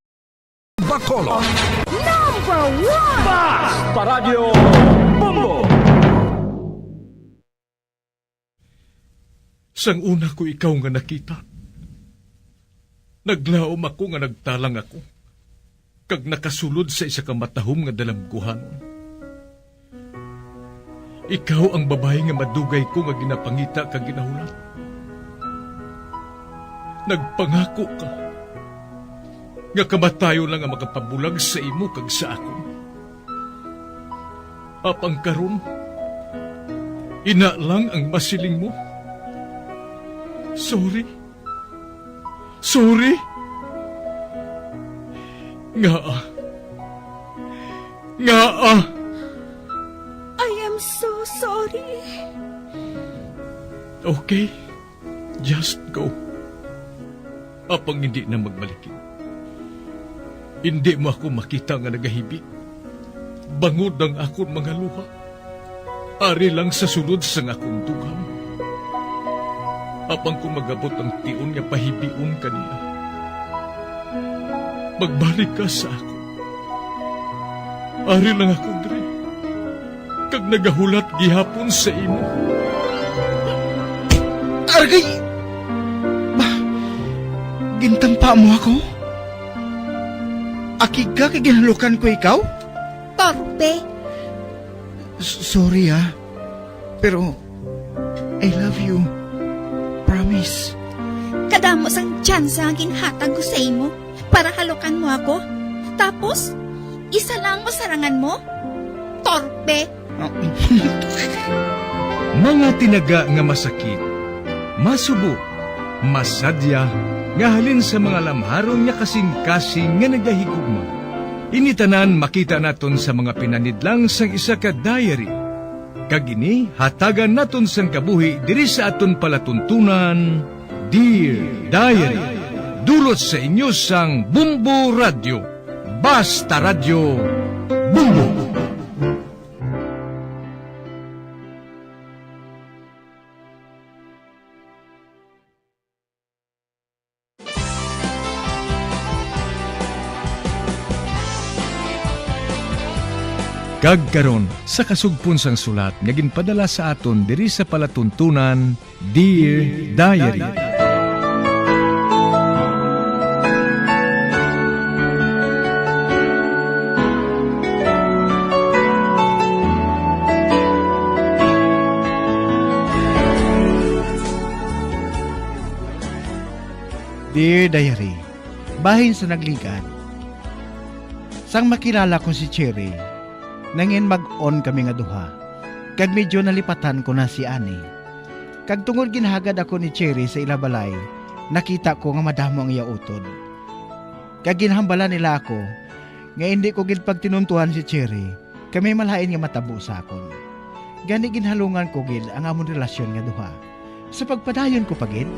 S10: Bacolod.
S8: #1
S9: Basta Radio Bombo!
S21: Sang una ko ikaw nga nakita, naglaom ako nga nagtalang ako, kag nakasulod sa isa ka matahom nga dalangguhanon. Ikaw ang babae nga madugay ko nga ginapangita kag ginahulat. Nagpangako ka nga kamatayo lang ang makapabulag sa imo kag sa ako. Apang karon, ina lang ang masiling mo. Sorry. Sorry. Nga.
S8: I am so sorry.
S21: Okay. Just go. Apang hindi na magbalikin. Hindi mo ako makita nga nagahibik. Bangod ang akong mga luha. Ari lang sa sulod sang akong dugang. Apang kung magabot ang tion nga pahibiun kanila. Magbalik ka sa ako. Ari lang ako, Dre. Kag nagahulat gihapon sa imo.
S2: Argay! Gintampa mo ako? Akig ka kay ginalukan ko ikaw?
S8: Torpe.
S2: Sorry pero I love you. Promise.
S8: Kadamo sang tsansa ang ginhatag ko sa imo para halukan mo ako. Tapos, isa lang mo sarangan mo? Torpe.
S7: Mga tinaga nga masakit, masubo, masadya, nga halin sa mga lamharon nga kasing-kasing nga nagahigugma. Initanan makita naton sa mga pinanidlang sang isa ka diary. Kagini hatagan naton sang kabuhi diri sa aton palatuntunan, Dear Diary. Dulot sa inyo sang Bumbo Radio. Basta Radio Bumbo. Kagkaron sa kasugpon sang sulat nga ginpadala sa aton diri sa palatuntunan, Dear Diary.
S1: Dear Diary, bahin sa nagligat. Sang makilala ko si Cherry, nangin mag-on kami nga duha. Kag medyo nalipatan ko na si Ani. Kag tungod ginhagad ako ni Cherry sa ilabalay, nakita ko nga madamo ang iya utod. Kag ginhambala nila ako, nga hindi ko gid pagtinuntuhan si Cherry, kami malain nga matabo sa akon. Gani ginhalungan ko gid ang amon relasyon nga duha. Sa pagpadayon ko pagid,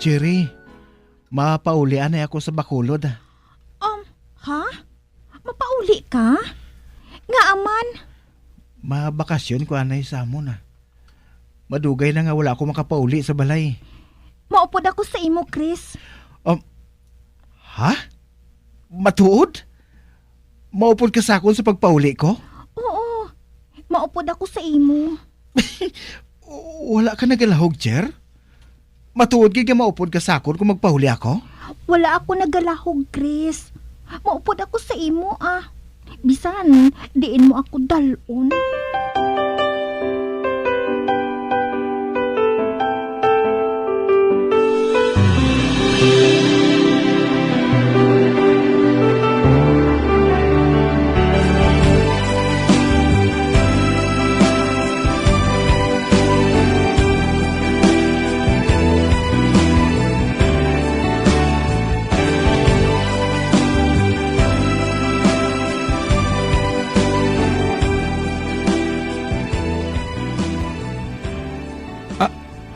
S1: Cherry, mapaulian na ako sa Bacolod.
S5: Ha? Mapauli ka? Nga aman?
S1: Mabakasyon ko anay sa amon. Madugay na nga wala ako makapauli sa balay.
S5: Maupod ako sa imo, Chris.
S1: Ha? Matuod? Maupod ka sa akon sa pagpauli ko?
S5: Oo. Maupod ako sa imo.
S1: Wala ka nagalahog, Cher? Matuod ka maupod ka sa akon kung magpahuli ako?
S5: Wala ako nagalahog, Chris. Maupod ako sa imo, Bisan, diin mo ako dalon.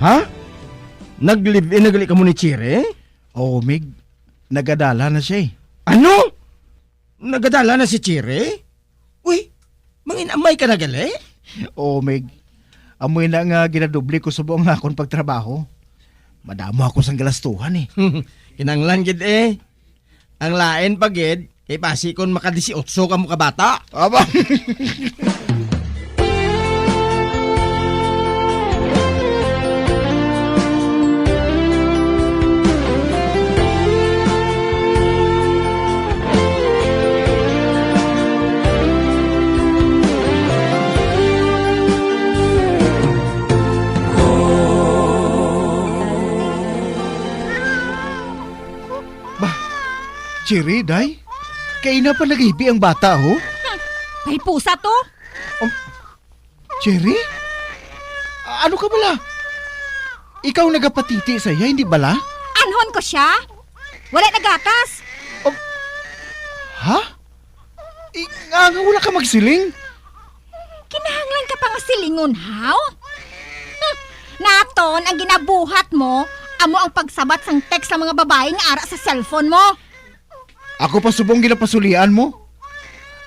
S4: Ha? Nag-live-in na gali ka mo ni Cherry?
S1: Oo, Mig. Nagadala na siya.
S4: Ano? Nagadala na si Cherry? Uy, manginamay ka na gali?
S1: Oo, Mig. Amoy na nga ginadoble ko sa buong akong pagtrabaho. Madamo ako sang galastuhan
S4: Kinanglan gid Ang lain pagid, kay pasikon maka-18 ka mo kabata.
S1: Aba. Cherry, day? Kaya na pa nag-ibi ang bata, ho?
S5: May pusa to?
S1: Cherry? Ano ka bala? Ikaw nagapatiti sa iya, hindi bala?
S5: Anhon ko siya? Wala nagatas.
S1: Ha? Nga wala ka magsiling?
S5: Kinahanglan ka pa nga silingon, haw? Naton, ang ginabuhat mo, amo ang pagsabat sang text sa mga babae nga ara sa cellphone mo.
S1: Ako pa subong ginapasulian mo?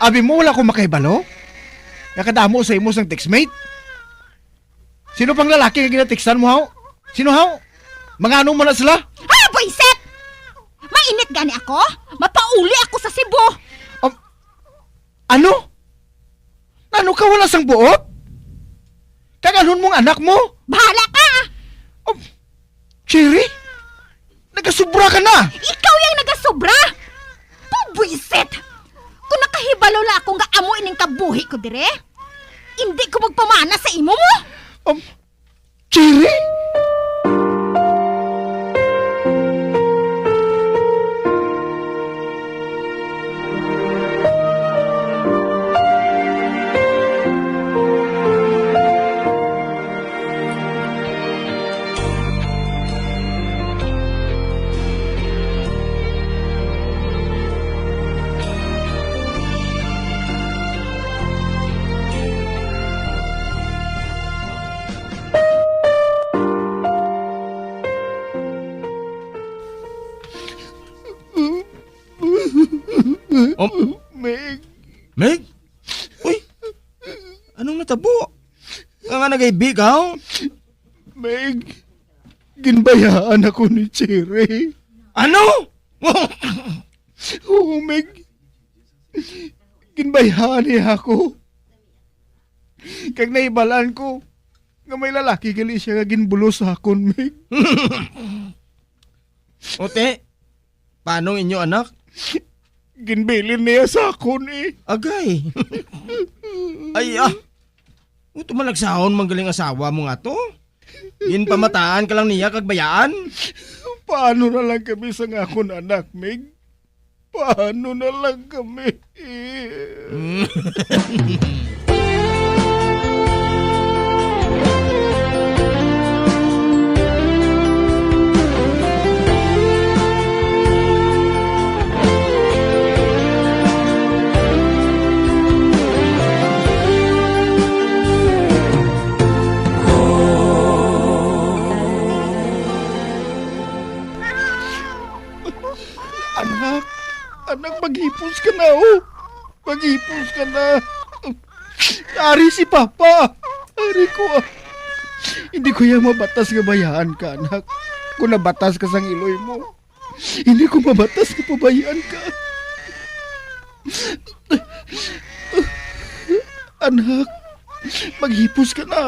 S1: Abi mo wala ko makaibalo? Nakadamo sa imo sang textmate? Sino pang lalaki nga ginatextan mo, haw? Sino, haw? Mga anong mo na sila?
S5: Boyset! Mainit gani ako? Mapauli ako sa Cebu!
S1: Ano? Ano ka wala sang buot? Kaganon mong anak mo?
S5: Bahala ka!
S1: Cherry? Nagasubra ka na!
S5: Ikaw yung nagasubra! Buisit! Kung nakahibalo la ako nga amo ining kabuhi ko dire, hindi ko magpamana sa imo mo!
S1: Cherry? Meg.
S4: Meg? Uy, anong natabo? Nga nag-ibig, ha?
S1: Meg, ginbayaan ako ni Cherry.
S4: Ano?
S1: Oo, Meg. Ginbayaan niya ako. Kag naibalaan ko, nga may lalaki gali siya nga ginbulos sa akon, Meg.
S4: Ote, paano inyo anak?
S1: Ginbilin niya sa akon
S4: Agay. Ay Uto malagsahon manggaling asawa mo nga to. Ginpamataan ka lang niya kag bayaan.
S1: Paano na lang kami sa akon anak, Meg? Paano na lang kami? Anak, maghipos ka na, Maghipos ka na. Ari si Papa. Ari ko, Hindi ko yung mabatas nga bayaan ka, anak. Kung nabatas ka sang iloy mo, hindi ko mabatas nga pabayaan ka. Anak, maghipos ka na.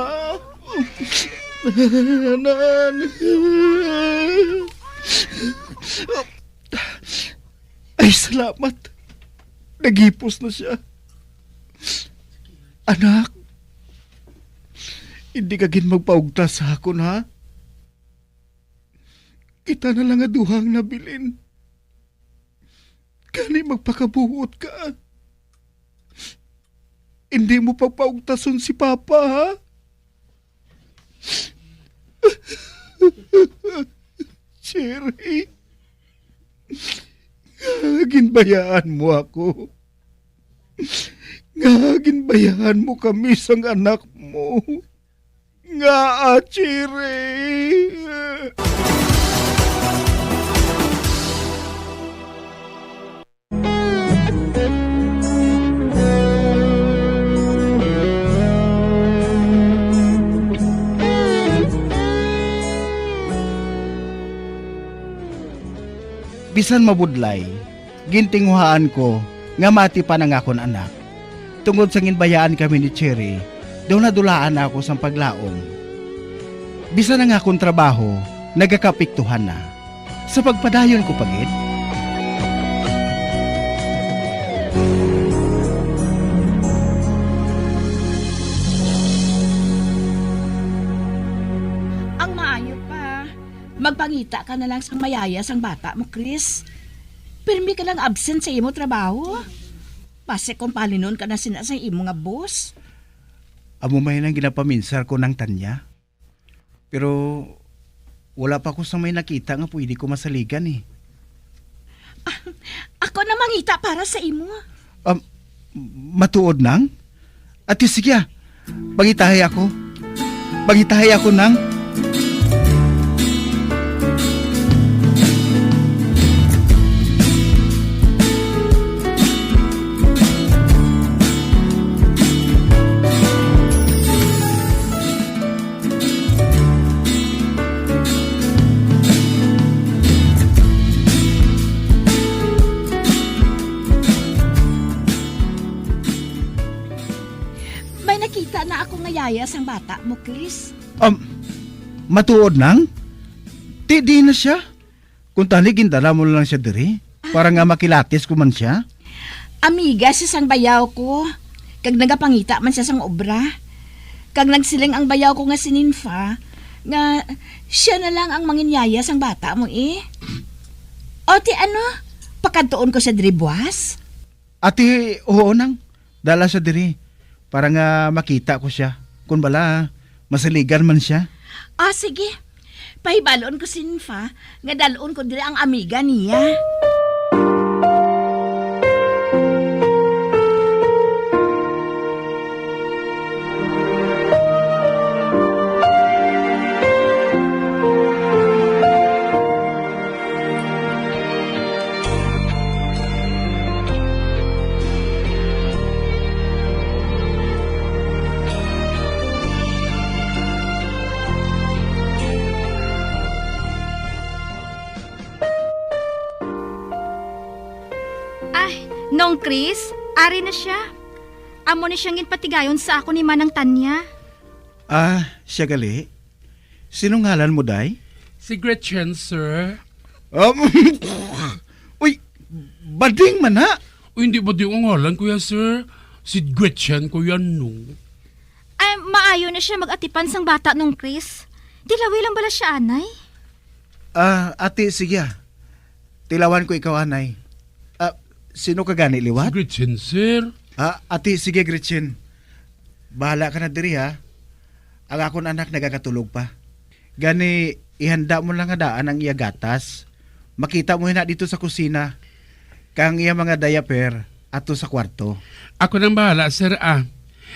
S1: Ay, salamat. Naghipos na siya. Anak, hindi ka gin magpaugtas sa akon, ha? Kita na lang aduhang nabilin. Kani magpakabuot ka. Hindi mo pagpaugtason si Papa, ha? Cherry. Ginbayaan mo ako. Ginbayaan mo kami sang anak mo. Cherry. Bisan mabudlay, gintinguhaan ko nga mati pa ng akon anak. Tungod sa ginbayaan kami ni Cherry, daw nadulaan ako sa paglaom. Bisan ang akong trabaho, nagakapiktuhan na. Sa pagpadayon ko pagit.
S20: Ang maayo pa. Magpangita ka na lang sang mayaya sang bata mo, Chris. Pirmi ka lang absent sa imo trabaho. Pase kung palinon ka na sa imo nga boss.
S1: Amo may nang ginapaminsar ko ng tanya. Pero wala pa ko sa may nakita nga pwede ko masaligan
S20: Ako na mangita para sa imo.
S1: Matuod nang? Ati sige, bagitahay ako. Bagitahay ako nang.
S20: Yaya sang bata mo, Chris.
S1: Matuod nang? Di na siya. Kung tali, gindala mo lang siya diri. Para nga makilatis ko man siya.
S20: Amiga siya sang bayaw ko. Kag nagapangita man siya sang obra. Kag nagsiling ang bayaw ko nga sininfa, nga siya na lang ang manginyaya sang bata mo O ti ano? Pakadtoon ko siya diri buwas?
S1: Ati, oo nang. Dala siya diri. Para nga makita ko siya. Kung bala, masaligan man siya.
S20: Sige. Pahibaloon ko sinfa, nga dalon ko diri ang amiga niya.
S8: Nong Chris, ari na siya. Amo ni siyang patigayon sa ako ni Manang Tanya.
S1: Siya gali. Sinong ngalan mo, day?
S3: Si Gretchen, sir.
S1: Uy, bading man ha?
S3: Hindi ba di ang ngalan, kuya, sir? Si Gretchen, kuya, no.
S8: Ay, maayo na siya mag-atipan sang bata nung Chris. Tilawi lang bala siya, anay?
S1: Ate, sige. Tilawan ko ikaw, anay. Sino ka gani, liwat?
S3: Si Gretchen, sir.
S1: Ate, sige, Gretchen. Bahala ka na diri, ha? Ang akong anak nagakatulog pa. Gani, ihanda mo lang nga daan ang iya gatas. Makita mo na dito sa kusina. Kang iya mga diaper ato sa kwarto.
S3: Ako nang bahala, sir,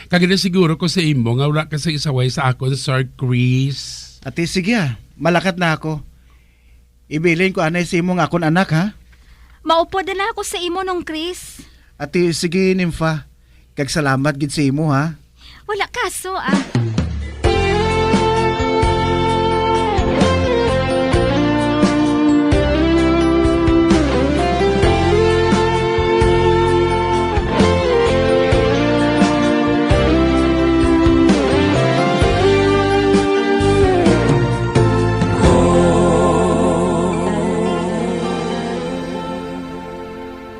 S3: Kagina siguro ko sa imo nga wala ka sa isaway sa akon, Sir Chris.
S1: Ate, sige, malakat na ako. Ibilin ko anay sa imo nga akon anak, ha?
S8: Maupo na ako sa imo nung Chris.
S1: Ate, sige, Nympha. Kag salamat gid sa imo, ha?
S8: Wala kaso,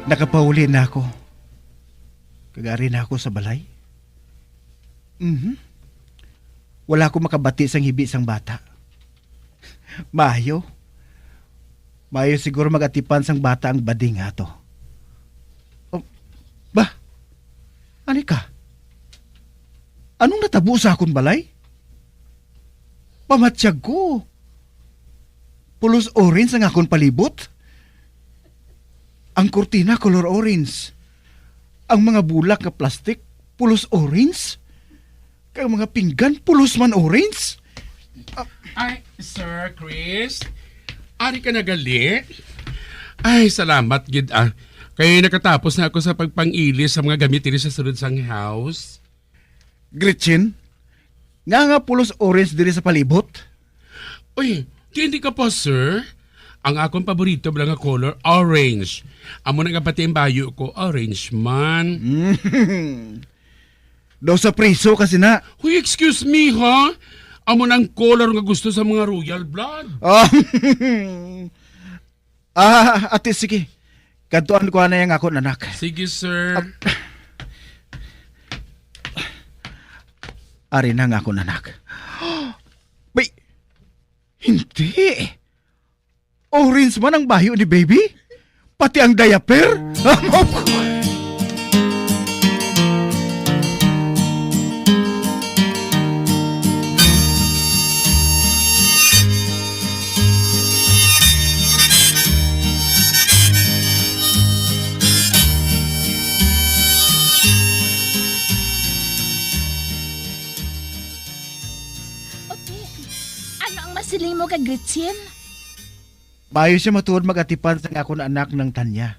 S1: Nakapauli na ako. Kagari na ako sa balay. Wala ko makabati sang hibi sang bata. Mayo siguro magatipan sang bata ang bading ato. Ani ka? Anong natabo sa akong balay? Pamatsyag ko. Pulos orange ang akong palibot. Ang kurtina color orange. Ang mga bulak nga plastic pulos orange. Kaya mga pinggan pulos man orange.
S3: Ay, Sir Chris. Ari ka na gali? Ay, salamat gid Kaya nakatapos na ako sa pagpangilis sa mga gamit diri sa sulod sang house.
S1: Gretchen, nga pulos orange diri sa palibot.
S3: Uy, hindi ka pa, sir? Ang akong paborito ba nga color, orange. Amo na nga pati ang bayo ko, orange man.
S1: Daw sa preso kasi na.
S3: Uy, excuse me, ha? Amo na ang color nga gusto sa mga royal blood.
S1: Ate, sige. Kantuan ko na yung akong anak.
S3: Sige, sir.
S1: Ari na nga akong anak. Bay, hindi. Orange man ang bayo ni baby? Pati ang diaper?
S20: Ano ang masiling mo kay Gretchen?
S1: Bayo siya matuod magatipan sa akong anak ng Tanya.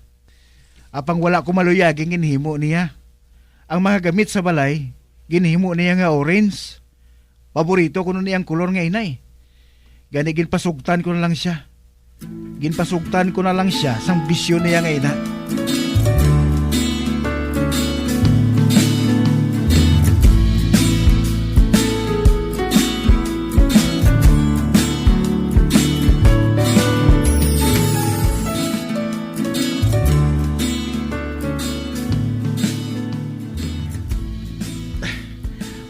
S1: Apang wala ko maluyaging ginhimo niya. Ang mga gamit sa balay, ginhimo niya nga orange. Paborito ko nun niyang kulor nga inay. Gani ginpasugtan ko na lang siya. Ginpasugtan ko na lang siya sang bisyo niya nga ina.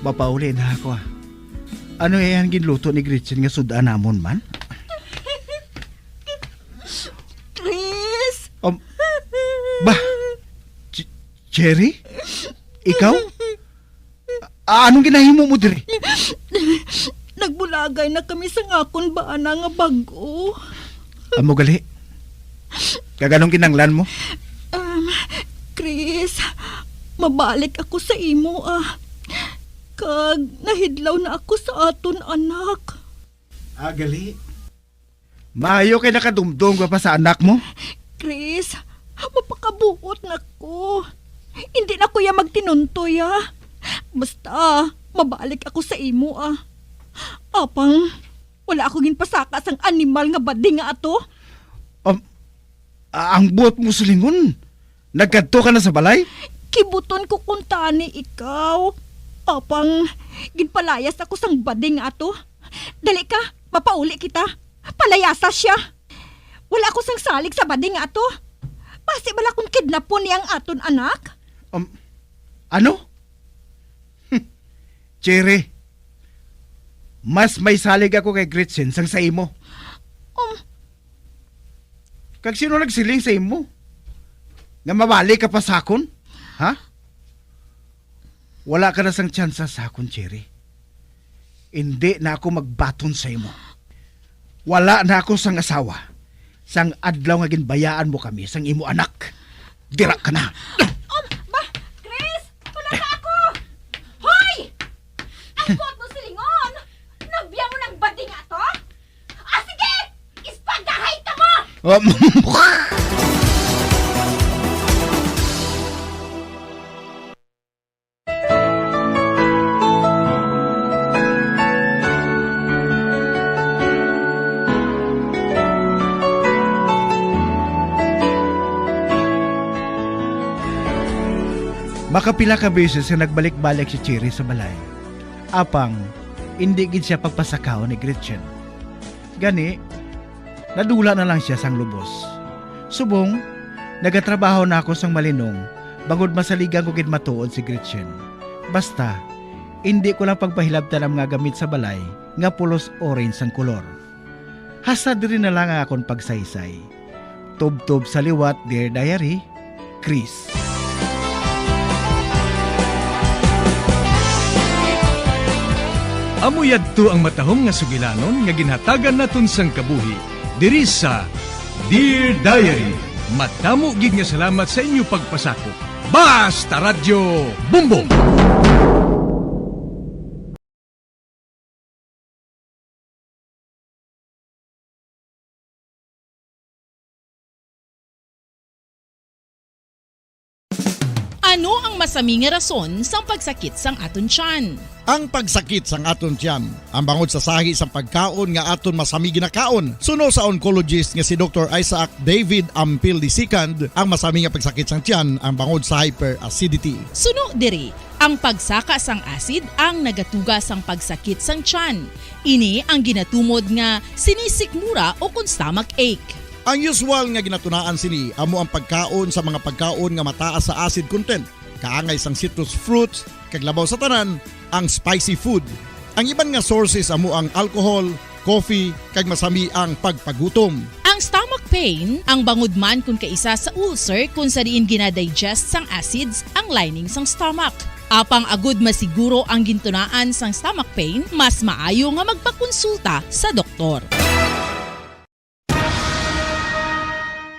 S1: Mapauli na ako. Ano yan ginluto ni Gretchen nga sudan namon man?
S20: Chris!
S1: Cherry? Ikaw? Anong ginahimo mo diri?
S20: Nagbulagay na kami sa ngakon ba na nga bago.
S1: Amo gali? Kaganong kinanglan mo?
S20: Chris, mabalik ako sa imo Kag nahidlaw na ako sa aton anak.
S1: Gali? Maayo kay nakadumdum ka pa sa anak mo?
S20: Chris, mapakabuot na ko. Hindi na kuya magtinuntoy Basta, mabalik ako sa imo Apang, wala ako ginpasaka sang animal nga bading nga ato.
S1: Ang buot mo silingon. Nagkadto ka na sa balay?
S5: Kibuton ko kuntani ikaw. Apang, ginpalayas ako sang bading ato. Dali ka, mapauli kita. Palayasa siya. Wala ako sang salig sa bading ato. Pasi bala kung kidnapon niyang aton anak?
S1: Ano? Cherry, mas may salig ako kay Gretchen sang sa imo. Kag sino nagsiling sa imo? Nga mabalik ka pa sa akon? Ha? Wala ka na sang tsansa sa akon, Cherry. Hindi na ako magbaton sa imo. Wala na ako sang asawa. Sang adlaw nga ginbayaan mo kami sang imo anak. Dira ka na.
S5: Chris! Wala ka ako! Hoy! Ang buot mo silingon! Nagbiya mo ng bading ato? Sige! Ispadahay ka mo!
S1: Makapila ka beses na nagbalik-balik si Cherry sa balay. Apang, hindi gid siya pagpasakaw ni Gretchen. Gani, nadula na lang siya sang lubos. Subong, nagatrabaho na ako sang malinong, bangod masaligan ko gid matuod si Gretchen. Basta, hindi ko lang pagpahilabtan ang mga gamit sa balay, nga pulos orange ang kulor. Hasad rin na lang ang akong pagsaysay. Tub-tub sa liwat, Dear Diary, Chris.
S6: Amuyadto ang matahom nga sugilanon nga ginhatagan naton sang kabuhi. Diri sa Dear Diary. Matamo gid nga salamat sa inyo pagpasakop. Basta Radyo Bumbong.
S22: Ano ang masami nga rason sang pagsakit sang aton tiyan?
S14: Ang pagsakit sang aton tiyan, ang bangod sa sahi sang pagkaon nga aton masami ginakaon. Suno sa oncologist nga si Dr. Isaac David Ampil II, ang masami nga pagsakit sang tiyan ang bangod sa hyperacidity.
S22: Suno diri, ang pagsaka sang acid ang nagatuga sang pagsakit sang tiyan. Ini ang ginatumod nga sinisikmura o kung stomach ache.
S14: Ang usual nga ginatunaan sini amo ang pagkaon sa mga pagkaon nga mataas sa acid content. Kaangay sang citrus fruits, kag labaw sa tanan, ang spicy food. Ang iban nga sources amo ang alcohol, coffee, kag masami ang pagpagutom.
S22: Ang stomach pain, ang bangod man kung kaisa sa ulcer kung sa diin ginadigest sang acids ang lining sang stomach. Apang agud masiguro ang gintunaan sang stomach pain, mas maayo nga magpakonsulta sa doktor.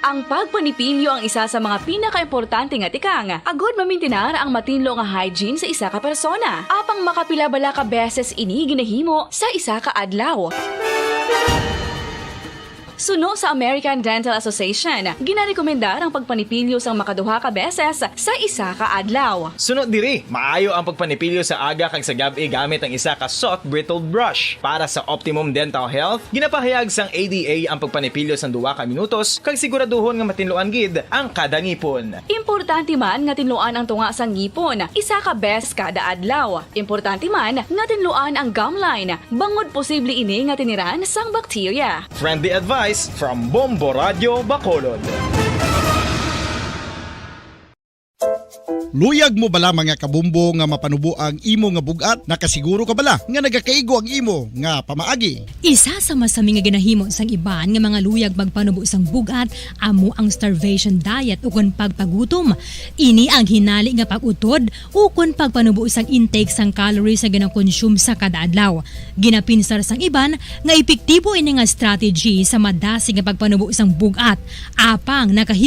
S17: Ang pagpanipilyo ang isa sa mga pinaka-importante nga tikang. Agud mamintinar ang matinlo nga hygiene sa isa ka persona. Apang makapila bala ka beses ini ginahimo sa isa ka adlaw. Suno sa American Dental Association, ginarekomendar ang pagpanipilyo sang makaduha ka beses sa isa ka adlaw.
S18: Sunod diri, maayo ang pagpanipilyo sa aga kag sa gabi gamit ang isa ka soft brittled brush. Para sa optimum dental health, ginapahayag sang ADA ang pagpanipilyo sang 2 ka minutos kag siguraduhon nga matinluan gid ang kada ngipon.
S17: Importante man nga tinluan ang tunga sang ngipon, isa ka beses kada adlaw. Importante man nga tinluan ang gum line, bangod posible ini nga tiniran sang bakterya.
S18: Friendly advice from Bombo Radio Bacolod.
S14: Luyag mo bala mga kabumbo nga mapanubo ang imo nga bugat? Nakasiguro ka bala nga nagakaigo ang imo nga pamaagi?
S13: Isa sa masami nga ginahimo sang iban nga mga luyag magpanubo sang bugat amo ang starvation diet ukon pagpagutom. Ini ang hinali nga pag-utod ukon pagpanubo sang intake sang calories sa gina-consume sa kada adlaw. Ginapinsar sang iban nga epektibo ini nga strategy sa madasi nga pagpanubo sang bugat. Apang